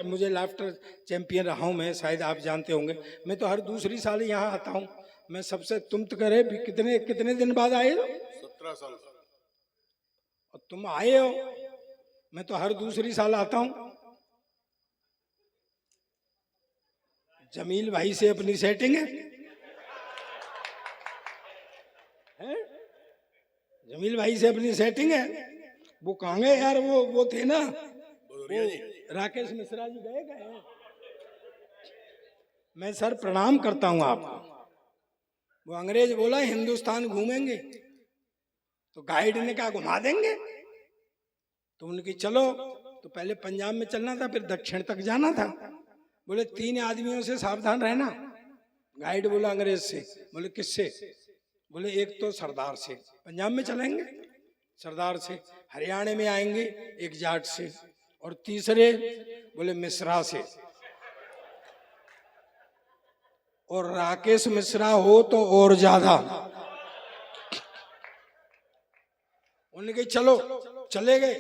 मुझे लाफ्टर चैंपियन रहा हूं, मैं शायद आप जानते होंगे। मैं तो हर दूसरी साल यहाँ आता हूं। मैं सबसे तुम तो करे कितने दिन बाद आए हो? 17 साल से। और तुम आए हो, मैं तो हर दूसरी साल आता हूं। जमील भाई से अपनी सेटिंग है? जमील भाई से अपनी सेटिंग है? वो कहाँ गए यार? वो थे ना, वो राकेश मिश्रा जी गए। मैं सर प्रणाम करता हूं आपको। वो अंग्रेज बोला हिंदुस्तान घूमेंगे, तो गाइड ने कहा घुमा देंगे। तो उनकी चलो, तो पहले पंजाब में चलना था, फिर दक्षिण तक जाना था। बोले 3 आदमियों से सावधान रहना। गाइड बोला अंग्रेज से। बोले किससे? बोले एक तो सरदार से, पंजाब में चलेंगे, सरदार से। हरियाणा में आएंगे एक जाट से, और तीसरे बोले मिश्रा से। और राकेश मिश्रा हो तो और ज्यादा। उनके चलो, चले गए।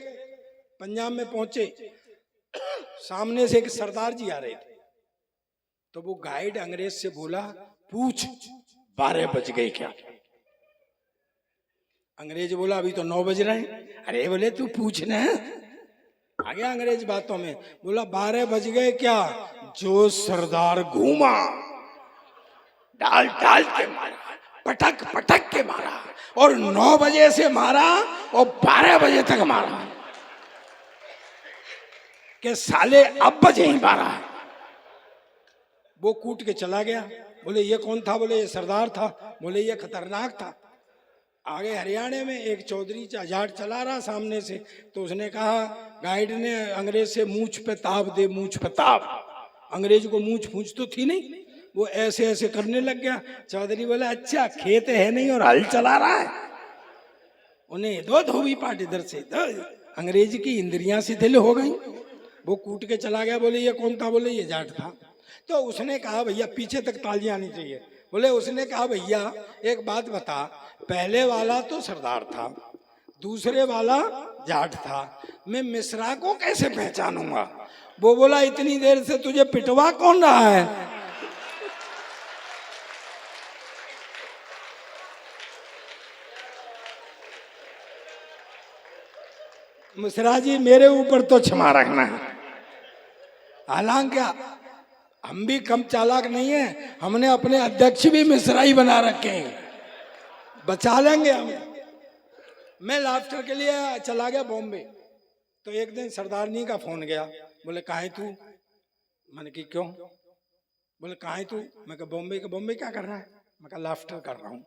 पंजाब में पहुंचे, सामने से एक सरदार जी आ रहे थे। तो वो गाइड अंग्रेज से बोला पूछ 12 बज गए क्या? अंग्रेज बोला अभी तो 9 बज रहे हैं। अरे बोले तू पूछना है। आ गया अंग्रेज बातों में। बोला 12 बज गए क्या? जो सरदार घूमा, डाल डाल के मारा, पटक पटक के मारा, और 9 बजे से मारा और 12 बजे तक मारा, के साले अब बजे ही 12। वो कूट के चला गया। बोले ये कौन था? बोले ये सरदार था। बोले ये खतरनाक था। आगे हरियाणा में एक चौधरी जाट चला रहा सामने से। तो उसने कहा, गाइड ने अंग्रेज से मूंछ पे ताप दे, मूंछ पे ताप। अंग्रेज को मूंछ फूंछ तो थी नहीं, वो ऐसे ऐसे करने लग गया। चौधरी बोला अच्छा खेत है नहीं और हल चला रहा है। उन्हें दो धोबी पाट इधर से, दो। अंग्रेज की इंद्रियां शिथिल हो गई। वो कूट के चला गया। बोले ये कौन था? बोले ये जाट था। तो उसने कहा भैया पीछे तक तालियां आनी चाहिए। बोले उसने कहा भैया एक बात बता, पहले वाला तो सरदार था, दूसरे वाला जाट था, मैं मिश्रा को कैसे पहचानूंगा? वो बोला इतनी देर से तुझे पिटवा कौन रहा है? मिश्रा जी मेरे ऊपर तो क्षमा रखना है। हालांकि हम भी कम चालाक नहीं है, हमने अपने अध्यक्ष भी मिश्रा ही बना रखे हैं, बचा लेंगे हम। मैं लाफ्टर के लिए चला गया बॉम्बे। तो एक दिन सरदारनी का फोन गया। बोले कहाँ है तू? मैंने कि क्यों? बोले कहाँ है तू? मैं कहा बॉम्बे। का बॉम्बे क्या कर रहा है? मैं कहा लाफ्टर कर रहा हूँ।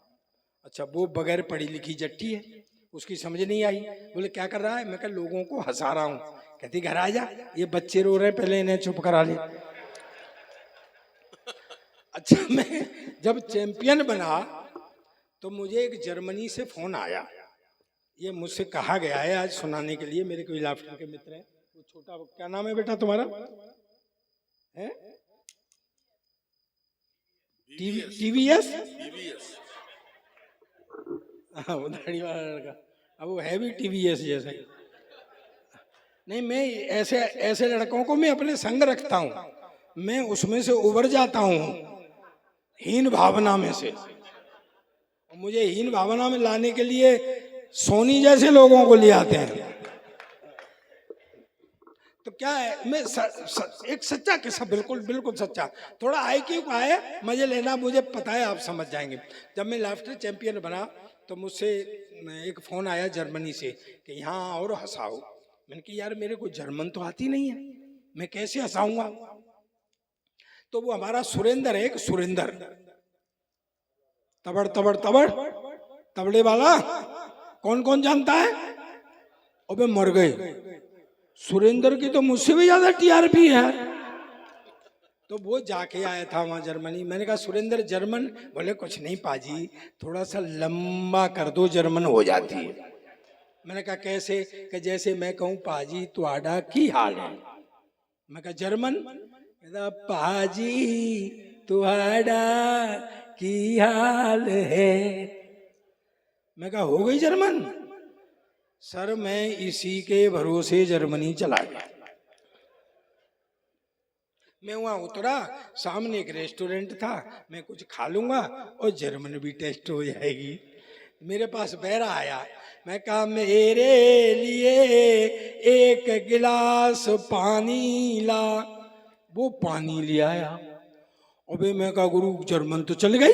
अच्छा वो बगैर पढ़ी लिखी जट्टी है, उसकी समझ नहीं आई। बोले क्या कर रहा है? मैं कहा लोगों को हंसा रहा हूँ। कहती घर आ जा, ये बच्चे रो रहे, पहले इन्हें चुप करा ले। अच्छा मैं जब चैंपियन बना तो मुझे एक जर्मनी से फोन आया। ये मुझसे कहा गया है आज सुनाने के लिए। मेरे कोई लाफ्टर के मित्र हैं, वो छोटा, क्या नाम है बेटा तुम्हारा? है टीवीएस। हाँ वो दाढ़ी वाला लड़का, अब वो है भी टीवीएस जैसा ही। नहीं मैं ऐसे लड़कों को मैं अपने संग रखता हूँ, मैं उसमें से उबर जाता हूँ हीन भावना में से। और मुझे हीन भावना में लाने के लिए सोनी जैसे लोगों को ले आते हैं। तो क्या है, मैं एक सच्चा किस्सा, बिल्कुल सच्चा। थोड़ा IQ का है, मजे लेना, मुझे पता है आप समझ जाएंगे। जब मैं लाफ्टर चैंपियन बना तो मुझसे एक फोन आया जर्मनी से कि यहाँ और हंसाओ। मैंने कहा यार मेरे को जर्मन तो आती नहीं है, मैं कैसे हंसाऊंगा? तो वो हमारा सुरेंद्र है, एक सुरेंद्र, तबड़ तबड़ तबड़ तबड़े वाला, कौन कौन जानता है? अबे मर गए, सुरेंद्र की तो मुझसे भी ज्यादा TRP है। तो वो जाके आया था वहां जर्मनी। मैंने कहा सुरेंद्र जर्मन? बोले कुछ नहीं पाजी, थोड़ा सा लंबा कर दो, जर्मन हो जाती है। मैंने कहा कैसे? कि जैसे मैं कहूँ पाजी तुम्हारा की हाल है, मैं कहा जर्मन। कहता पाजी तुम्हारा की हाल है। मैं कहा हो गई जर्मन। सर मैं इसी के भरोसे जर्मनी चला गया। मैं वहां उतरा, सामने एक रेस्टोरेंट था, मैं कुछ खा लूंगा और जर्मन भी टेस्ट हो जाएगी। मेरे पास बैरा आया, मैं कहा मेरे लिए एक गिलास पानी ला। वो पानी ले आया। अबे मैं कहा गुरु जर्मन तो चल गई।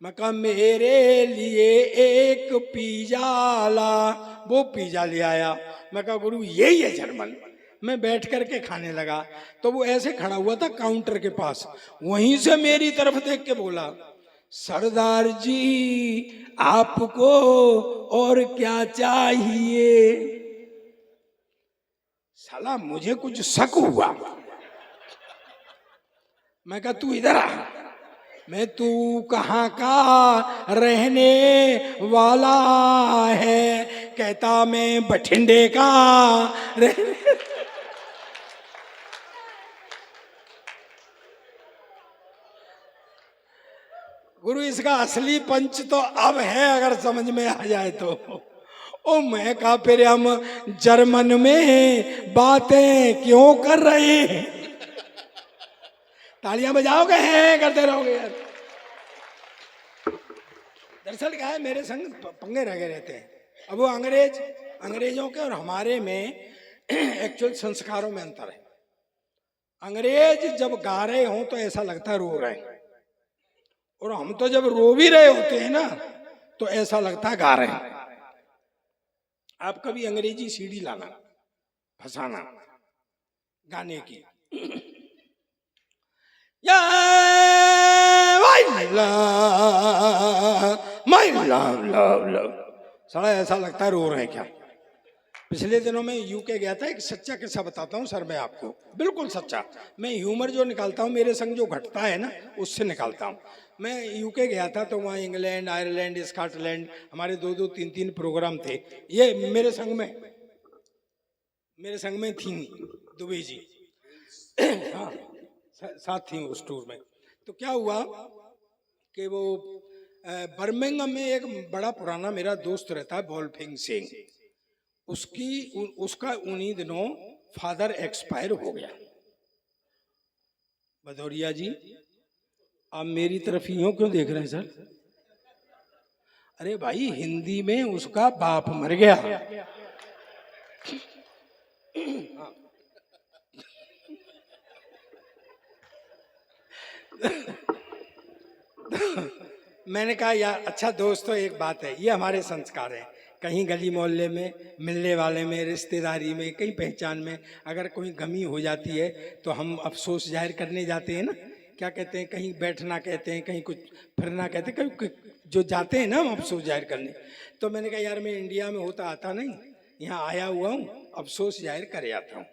मैं कहा मेरे लिए एक पिज्जा ला। वो पिज्जा ले आया। मैं कहा गुरु यही है जर्मन। मैं बैठ करके खाने लगा तो वो ऐसे खड़ा हुआ था काउंटर के पास, वहीं से मेरी तरफ देख के बोला सरदार जी आपको और क्या चाहिए। साला मुझे कुछ शक हुआ। मैं कहा तू इधर आ। मैं तू कहाँ का रहने वाला है। कहता मैं बठिंडे का रहने। गुरु इसका असली पंच तो अब है, अगर समझ में आ जाए तो। ओ मैं कहा फिर हम जर्मन में बातें क्यों कर रहे हैं। तालियां बजाओगे हैं करते रहोगे यार। दरअसल क्या है मेरे संग पंगे रह गए रहते हैं। अब वो अंग्रेजों के और हमारे में एक्चुअल संस्कारों में अंतर है। अंग्रेज जब गा रहे हों तो ऐसा लगता है रो रहे हैं, और हम तो जब रो भी रहे होते हैं ना तो ऐसा लगता है गा रहे हैं। आप कभी अंग्रेजी सीडी लाना, फसाना गाने की। या साला ऐसा लगता है रो रहे हैं क्या। पिछले दिनों में यूके गया था, एक सच्चा किस्सा बताता हूँ सर मैं आपको, बिल्कुल सच्चा। मैं ह्यूमर जो निकालता हूँ मेरे संग जो घटता है ना उससे निकालता हूँ। मैं यूके गया था तो वहाँ इंग्लैंड, आयरलैंड, स्कॉटलैंड, हमारे 2-2, 3-3 प्रोग्राम थे। ये मेरे संग में थी दुबे जी। हाँ साथ थी उस टूर में। तो क्या हुआ कि वो बर्मिंघम में एक बड़ा पुराना मेरा दोस्त रहता है वोल्फिंग सिंह। उसका उन्हीं दिनों फादर एक्सपायर हो गया। भदौरिया जी आप मेरी तरफ यूं क्यों देख रहे हैं सर। अरे भाई हिंदी में उसका बाप मर गया। मैंने कहा यार अच्छा दोस्तों एक बात है, ये हमारे संस्कार है। कहीं गली मोहल्ले में, मिलने वाले में, रिश्तेदारी में, कहीं पहचान में अगर कोई गमी हो जाती है तो हम अफसोस जाहिर करने जाते हैं ना। क्या कहते हैं, कहीं बैठना कहते हैं, कहीं कुछ फिरना कहते हैं, कहीं जो जाते हैं ना हम अफसोस जाहिर करने। तो मैंने कहा यार मैं इंडिया में होता आता नहीं, यहाँ आया हुआ हूँ, अफसोस जाहिर कर आता हूँ।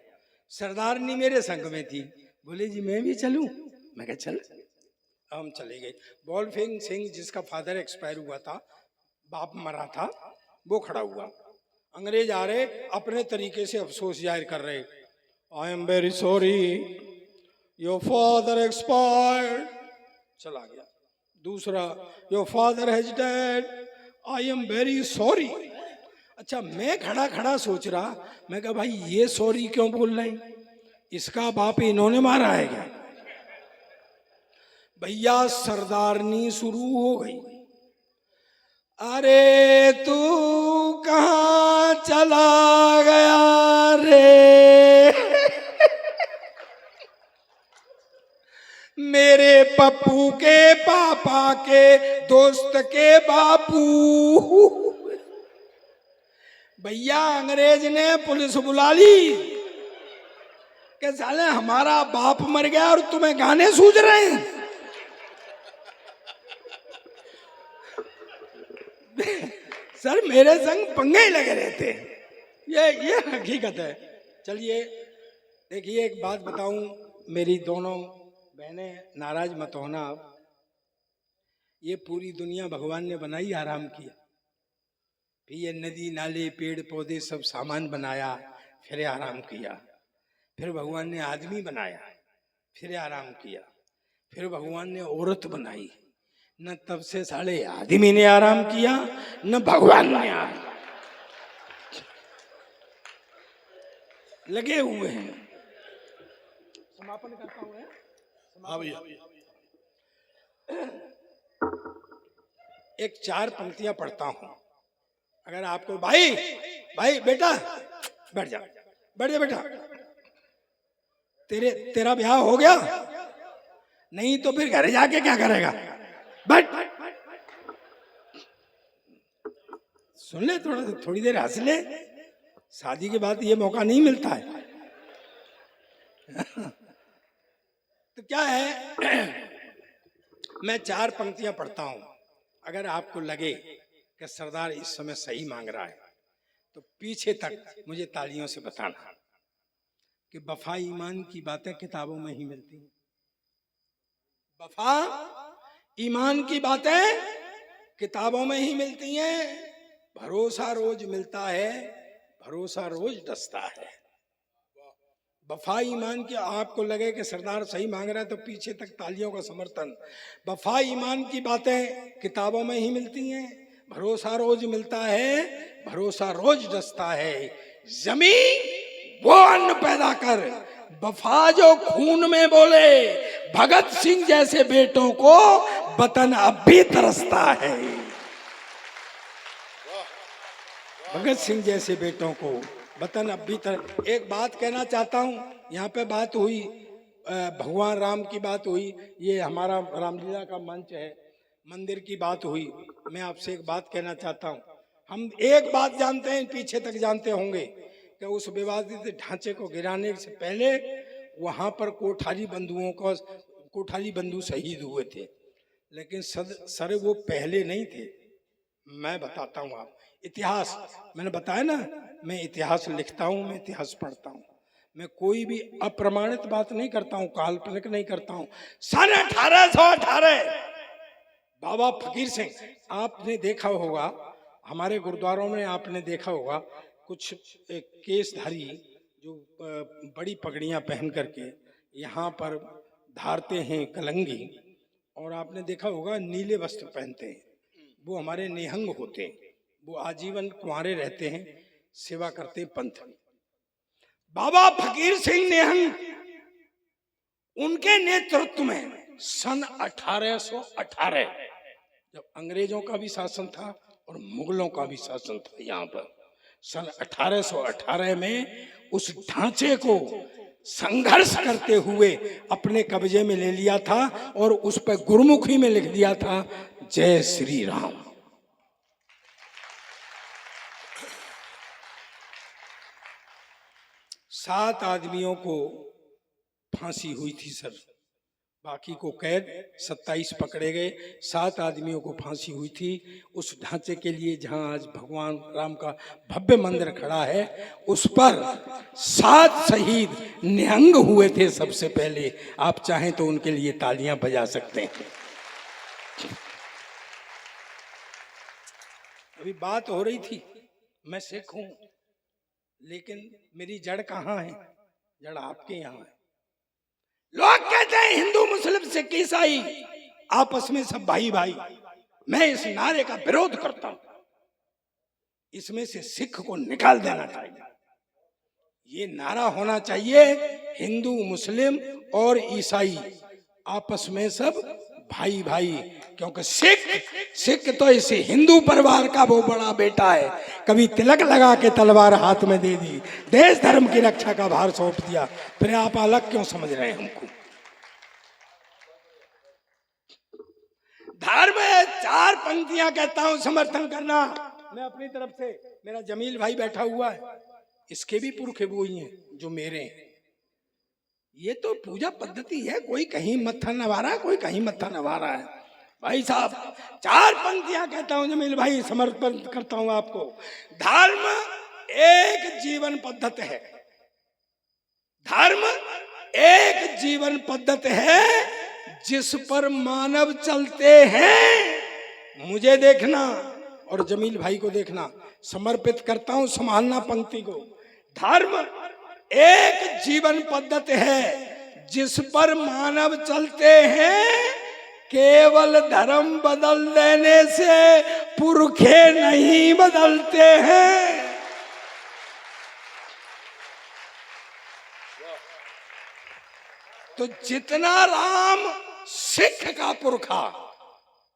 सरदारनी मेरे संग में थी, बोले जी मैं भी चलूँ। मैं कहा चल। हम चले गए। वोल्फिंग सिंह जिसका फादर एक्सपायर हुआ था, बाप मरा था, वो खड़ा हुआ। अंग्रेज आ रहे अपने तरीके से अफसोस जाहिर कर रहे, I am very sorry your father expired. चला गया। दूसरा, your father has dead, I am very sorry. अच्छा मैं खड़ा खड़ा सोच रहा, मैं कहा भाई ये सॉरी क्यों बोल रहे हैं, इसका बाप इन्होंने मारा है क्या। भैया सरदारनी शुरू हो गई। अरे तू कहाँ चला गया रे मेरे पप्पू के पापा के दोस्त के बापू। भैया अंग्रेज ने पुलिस बुला ली कि साले हमारा बाप मर गया और तुम्हें गाने सूझ रहे हैं। सर मेरे संग पंगे ही लगे रहते हैं, ये हकीकत है। चलिए देखिए एक बात बताऊं, मेरी दोनों बहनें नाराज मत होना आप। ये पूरी दुनिया भगवान ने बनाई आराम किया, फिर ये नदी नाले पेड़ पौधे सब सामान बनाया, फिर आराम किया। फिर भगवान ने आदमी बनाया, फिर आराम किया, फिर भगवान ने औरत बनाई। न तब से साले आदमी ने आराम किया न भगवान ने आराम, लगे हुए हैं। समापन करता हूं। हाँ भैया। एक 4 पंक्तियां पढ़ता हूं। अगर आपको भाई भाई बेटा बैठ जा, बैठ जा बेटा। तेरा ब्याह हो गया? नहीं तो फिर घर जाके क्या करेगा? बैठ। सुन ले, थोड़ी देर हंस ले। शादी के बाद ये मौका नहीं मिलता है। तो क्या है, मैं 4 पंक्तियां पढ़ता हूं। अगर आपको लगे कि सरदार इस समय सही मांग रहा है तो पीछे तक मुझे तालियों से बताना कि वफा ईमान की बातें किताबों में ही मिलती हैं। वफा ईमान की बातें किताबों में ही मिलती हैं। भरोसा रोज मिलता है, भरोसा रोज डसता है। वफा ईमान की, आपको लगे कि सरदार सही मांग रहा है तो पीछे तक तालियों का समर्थन। वफा ईमान की बातें किताबों में ही मिलती हैं, भरोसा रोज मिलता है, भरोसा रोज डसता है। जमीन वो अन्न पैदा कर, वफा जो खून में बोले, भगत सिंह जैसे बेटों को वतन अब भी तरसता है। भगत सिंह जैसे बेटों को वतन अब भी एक बात कहना चाहता हूँ, यहाँ पे बात हुई, भगवान राम की बात हुई, ये हमारा रामलीला का मंच है, मंदिर की बात हुई। मैं आपसे एक बात कहना चाहता हूँ। हम एक बात जानते हैं, पीछे तक जानते होंगे कि उस विवादित ढांचे को गिराने से पहले वहां पर कोठारी बंधु शहीद हुए थे, लेकिन सर वो पहले नहीं थे। मैं बताता हूँ आप इतिहास, मैंने बताया ना, मैं इतिहास लिखता हूँ, मैं इतिहास पढ़ता हूँ, मैं कोई भी अप्रमाणित बात नहीं करता हूँ, काल्पनिक नहीं करता हूँ। सन 1818 बाबा फकीर सिंह, आपने देखा होगा हमारे गुरुद्वारों में, आपने देखा होगा कुछ केसधारी जो बड़ी पगड़ियां पहन करके यहाँ पर धारते हैं कलंगी, और आपने देखा होगा नीले वस्त्र पहनते हैं, वो हमारे निहंग होते हैं, वो आजीवन कुंवारे रहते हैं, सेवा करते हैं पंथ। बाबा फकीर सिंह निहंग, उनके नेतृत्व में सन 1818 जब अंग्रेजों का भी शासन था और मुगलों का भी शासन था, यहाँ पर सन 1818 में उस ढांचे को संघर्ष करते हुए अपने कब्जे में ले लिया था और उस पर गुरमुखी में लिख दिया था, जय श्री राम। सात आदमियों को फांसी हुई थी सर, बाकी को कैद, 27 पकड़े गए, 7 आदमियों को फांसी हुई थी। उस ढांचे के लिए जहां आज भगवान राम का भव्य मंदिर खड़ा है, उस पर 7 शहीद निहंग हुए थे सबसे पहले। आप चाहें तो उनके लिए तालियां बजा सकते हैं। अभी बात हो रही थी, मैं सिख हूं, लेकिन मेरी जड़ कहाँ है? जड़ आपके यहाँ है। लोग कहते हैं हिंदू मुस्लिम सिख ईसाई आपस में सब भाई भाई। मैं इस नारे का विरोध करता हूं, इसमें से सिख को निकाल देना चाहिए। ये नारा होना चाहिए हिंदू मुस्लिम और ईसाई आपस में सब भाई भाई, क्योंकि सिख तो इस हिंदू परिवार का वो बड़ा बेटा है, कभी तिलक लगा के तलवार हाथ में दे दी, देश धर्म की रक्षा का भार सौंप दिया, फिर आप अलग क्यों समझ रहे हैं हमको? धर्म 4 पंक्तियां कहता हूं, समर्थन करना। मैं अपनी तरफ से, मेरा जमील भाई बैठा हुआ है, इसके भी पुरखे वो ही हैं जो मेरे हैं। ये तो पूजा पद्धति है, कोई कहीं मत्था नवा रहा है, कोई कहीं मत्था नवा रहा है। भाई साहब 4 पंक्तियां कहता हूं जमील भाई, समर्पण करता हूं आपको। धर्म एक जीवन पद्धति है, धर्म एक जीवन पद्धति है जिस पर मानव चलते हैं। मुझे देखना और जमील भाई को देखना, समर्पित करता हूं संभालना पंक्ति को। धर्म एक जीवन पद्धति है जिस पर मानव चलते हैं, केवल धर्म बदल देने से पुरखे नहीं बदलते हैं। तो जितना राम सिख का पुरखा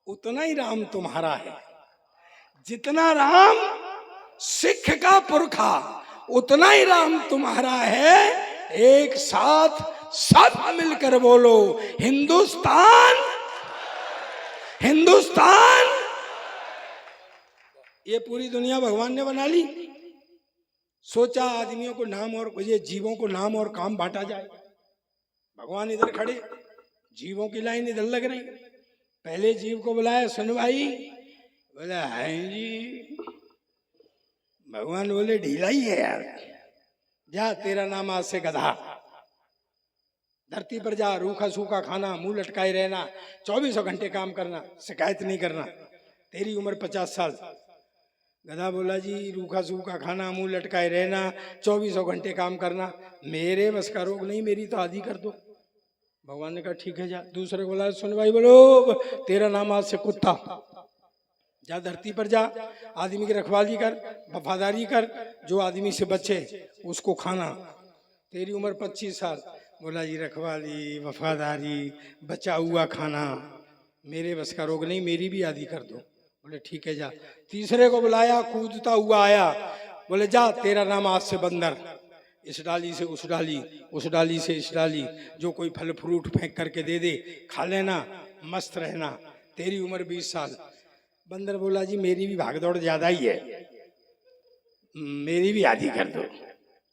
उतना ही राम तुम्हारा है। जितना राम सिख का पुरखा उतना ही राम तुम्हारा है। एक साथ सब मिलकर बोलो, हिंदुस्तान हिंदुस्तान। ये पूरी दुनिया भगवान ने बना ली। सोचा आदमियों को नाम और ये जीवों को नाम और काम बांटा जाए। भगवान इधर खड़े, जीवों की लाइन इधर लग रही। पहले जीव को बुलाया, सुन भाई। बोला है जी। भगवान बोले ढीला ही है यार, जा तेरा नाम आज से गधा। धरती पर जा, रूखा सूखा खाना, मुंह लटकाए रहना, 24 घंटे काम करना, शिकायत नहीं करना। तेरी उम्र 50 साल। गधा बोला जी रूखा सूखा खाना, मुंह लटकाए रहना, 24 घंटे काम करना, मेरे बस का रोग नहीं, मेरी तो आदि कर दो। भगवान ने कहा ठीक है जा। दूसरे को बोला सुन भाई, बोलो तेरा नाम आज से कुत्ता। जा धरती पर जा, आदमी की रखवाली कर, वफादारी कर, जो आदमी से बचे उसको खाना। तेरी उम्र 25 साल। बोला जी रखवाली, वफादारी, बचा हुआ खाना, मेरे बस का रोग नहीं, मेरी भी आदि कर दो। बोले ठीक है जा। तीसरे को बुलाया, कूदता हुआ आया। बोले जा तेरा नाम आज से बंदर। इस डाली से उस डाली, उस डाली से इस डाली, जो कोई फल फ्रूट फेंक करके दे दे खा लेना, मस्त रहना। तेरी उम्र 20 साल। बंदर बोला जी मेरी भी भागदौड़ ज्यादा ही है, मेरी भी आदि कर दो।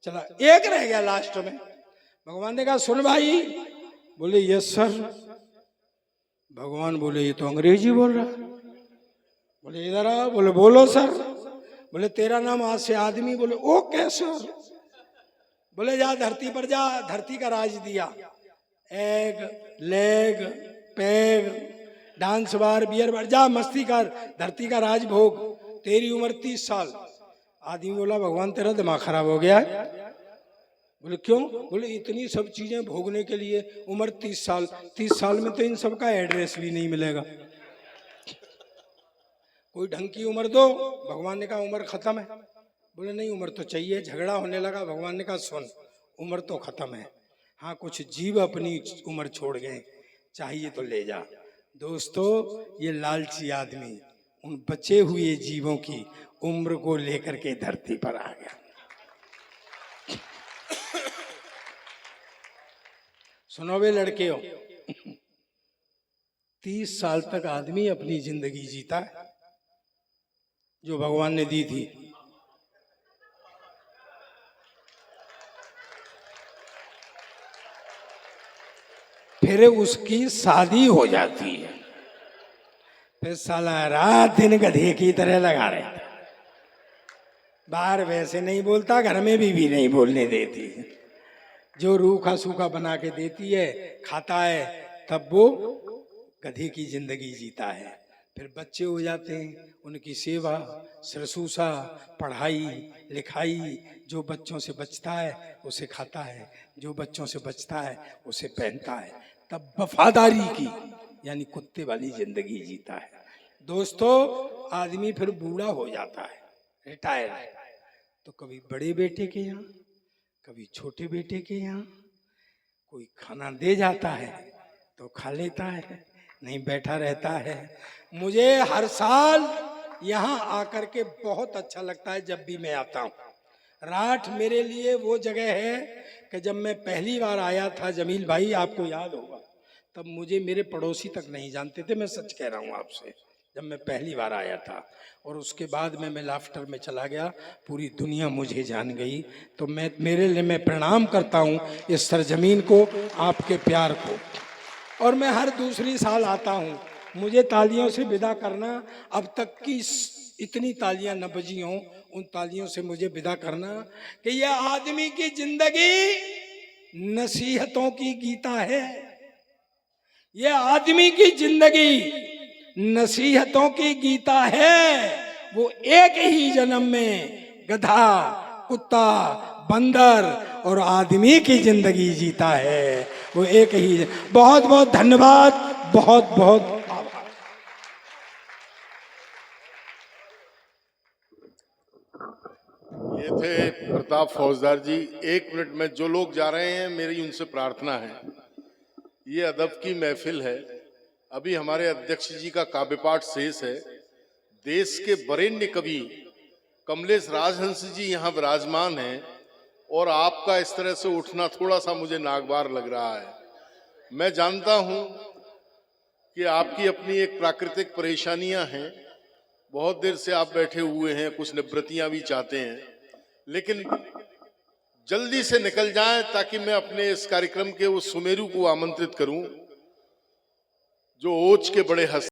चला एक रह गया लास्ट में। भगवान ने कहा सुन भाई। बोले यस सर। भगवान बोले ये तो अंग्रेजी बोल रहा। बोले इधर आ। बोले बोलो सर। बोले तेरा नाम आज से आदमी। बोले ओके सर। बोले जा धरती पर जा, धरती का राज दिया। Egg, leg, peg, dance bar, beer bar, जा मस्ती कर, धरती का राज भोग। तेरी उम्र 30 साल। आदमी बोला भगवान तेरा दिमाग खराब हो गया है। बोले क्यों? बोले इतनी सब चीजें भोगने के लिए उम्र 30 साल। 30 साल में तो इन सब का एड्रेस भी नहीं मिलेगा। कोई ढंग की उम्र दो। भगवान ने कहा उम्र खत्म है। बोले नहीं उम्र तो चाहिए। झगड़ा होने लगा। भगवान ने कहा सुन उम्र तो खत्म है, हाँ कुछ जीव अपनी उम्र छोड़ गए, चाहिए तो ले जा। दोस्तों ये लालची आदमी उन बचे हुए जीवों की उम्र को लेकर के धरती पर आ गया। सुनो वे लड़के हो, 30 साल तक आदमी अपनी जिंदगी जीता है जो भगवान ने दी थी। फिर उसकी शादी हो जाती है, फिर साला रात दिन गधे की तरह लगा रहता। बाहर वैसे नहीं बोलता, घर में भी नहीं बोलने देती। जो रूखा सूखा बना के देती है खाता है, तब वो गधे की जिंदगी जीता है। फिर बच्चे हो जाते हैं, उनकी सेवा शुश्रूषा पढ़ाई लिखाई, जो बच्चों से बचता है उसे खाता है, जो बच्चों से बचता है उसे पहनता है, तब वफादारी की यानी कुत्ते वाली जिंदगी जीता है। दोस्तों आदमी फिर बूढ़ा हो जाता है, रिटायर है, तो कभी बड़े बेटे के यहाँ कभी छोटे बेटे के यहाँ कोई खाना दे जाता है तो खा लेता है, नहीं बैठा रहता है। मुझे हर साल यहाँ आकर के बहुत अच्छा लगता है जब भी मैं आता हूँ। राठ मेरे लिए वो जगह है कि जब मैं पहली बार आया था, जमील भाई आपको याद होगा, तब मुझे मेरे पड़ोसी तक नहीं जानते थे। मैं सच कह रहा हूँ आपसे, जब मैं पहली बार आया था, और उसके बाद मैं लाफ्टर में चला गया, पूरी दुनिया मुझे जान गई। तो मेरे लिए मैं प्रणाम करता हूँ इस सरजमीन को, आपके प्यार को। और मैं हर दूसरी साल आता हूँ। मुझे तालियों से विदा करना, अब तक की इतनी तालियां न बजी हों, उन तालियों से मुझे विदा करना कि यह आदमी की जिंदगी नसीहतों की गीता है। यह आदमी की जिंदगी नसीहतों की गीता है। वो एक ही जन्म में गधा, कुत्ता, बंदर और आदमी की जिंदगी जीता है, वो एक ही। बहुत बहुत धन्यवाद, बहुत बहुत आभार। ये थे प्रताप फौजदार जी। 1 मिनट में जो लोग जा रहे हैं, मेरी उनसे प्रार्थना है, ये अदब की महफिल है। अभी हमारे अध्यक्ष जी का काव्य पाठ शेष है। देश के वरेण्य कवि कमलेश राजहंस जी यहाँ विराजमान हैं और आपका इस तरह से उठना थोड़ा सा मुझे नागवार लग रहा है। मैं जानता हूं कि आपकी अपनी एक प्राकृतिक परेशानियां हैं, बहुत देर से आप बैठे हुए हैं, कुछ निवृत्तियां भी चाहते हैं, लेकिन जल्दी से निकल जाएं ताकि मैं अपने इस कार्यक्रम के उस सुमेरु को आमंत्रित करूं जो ओज के बड़े हस्ती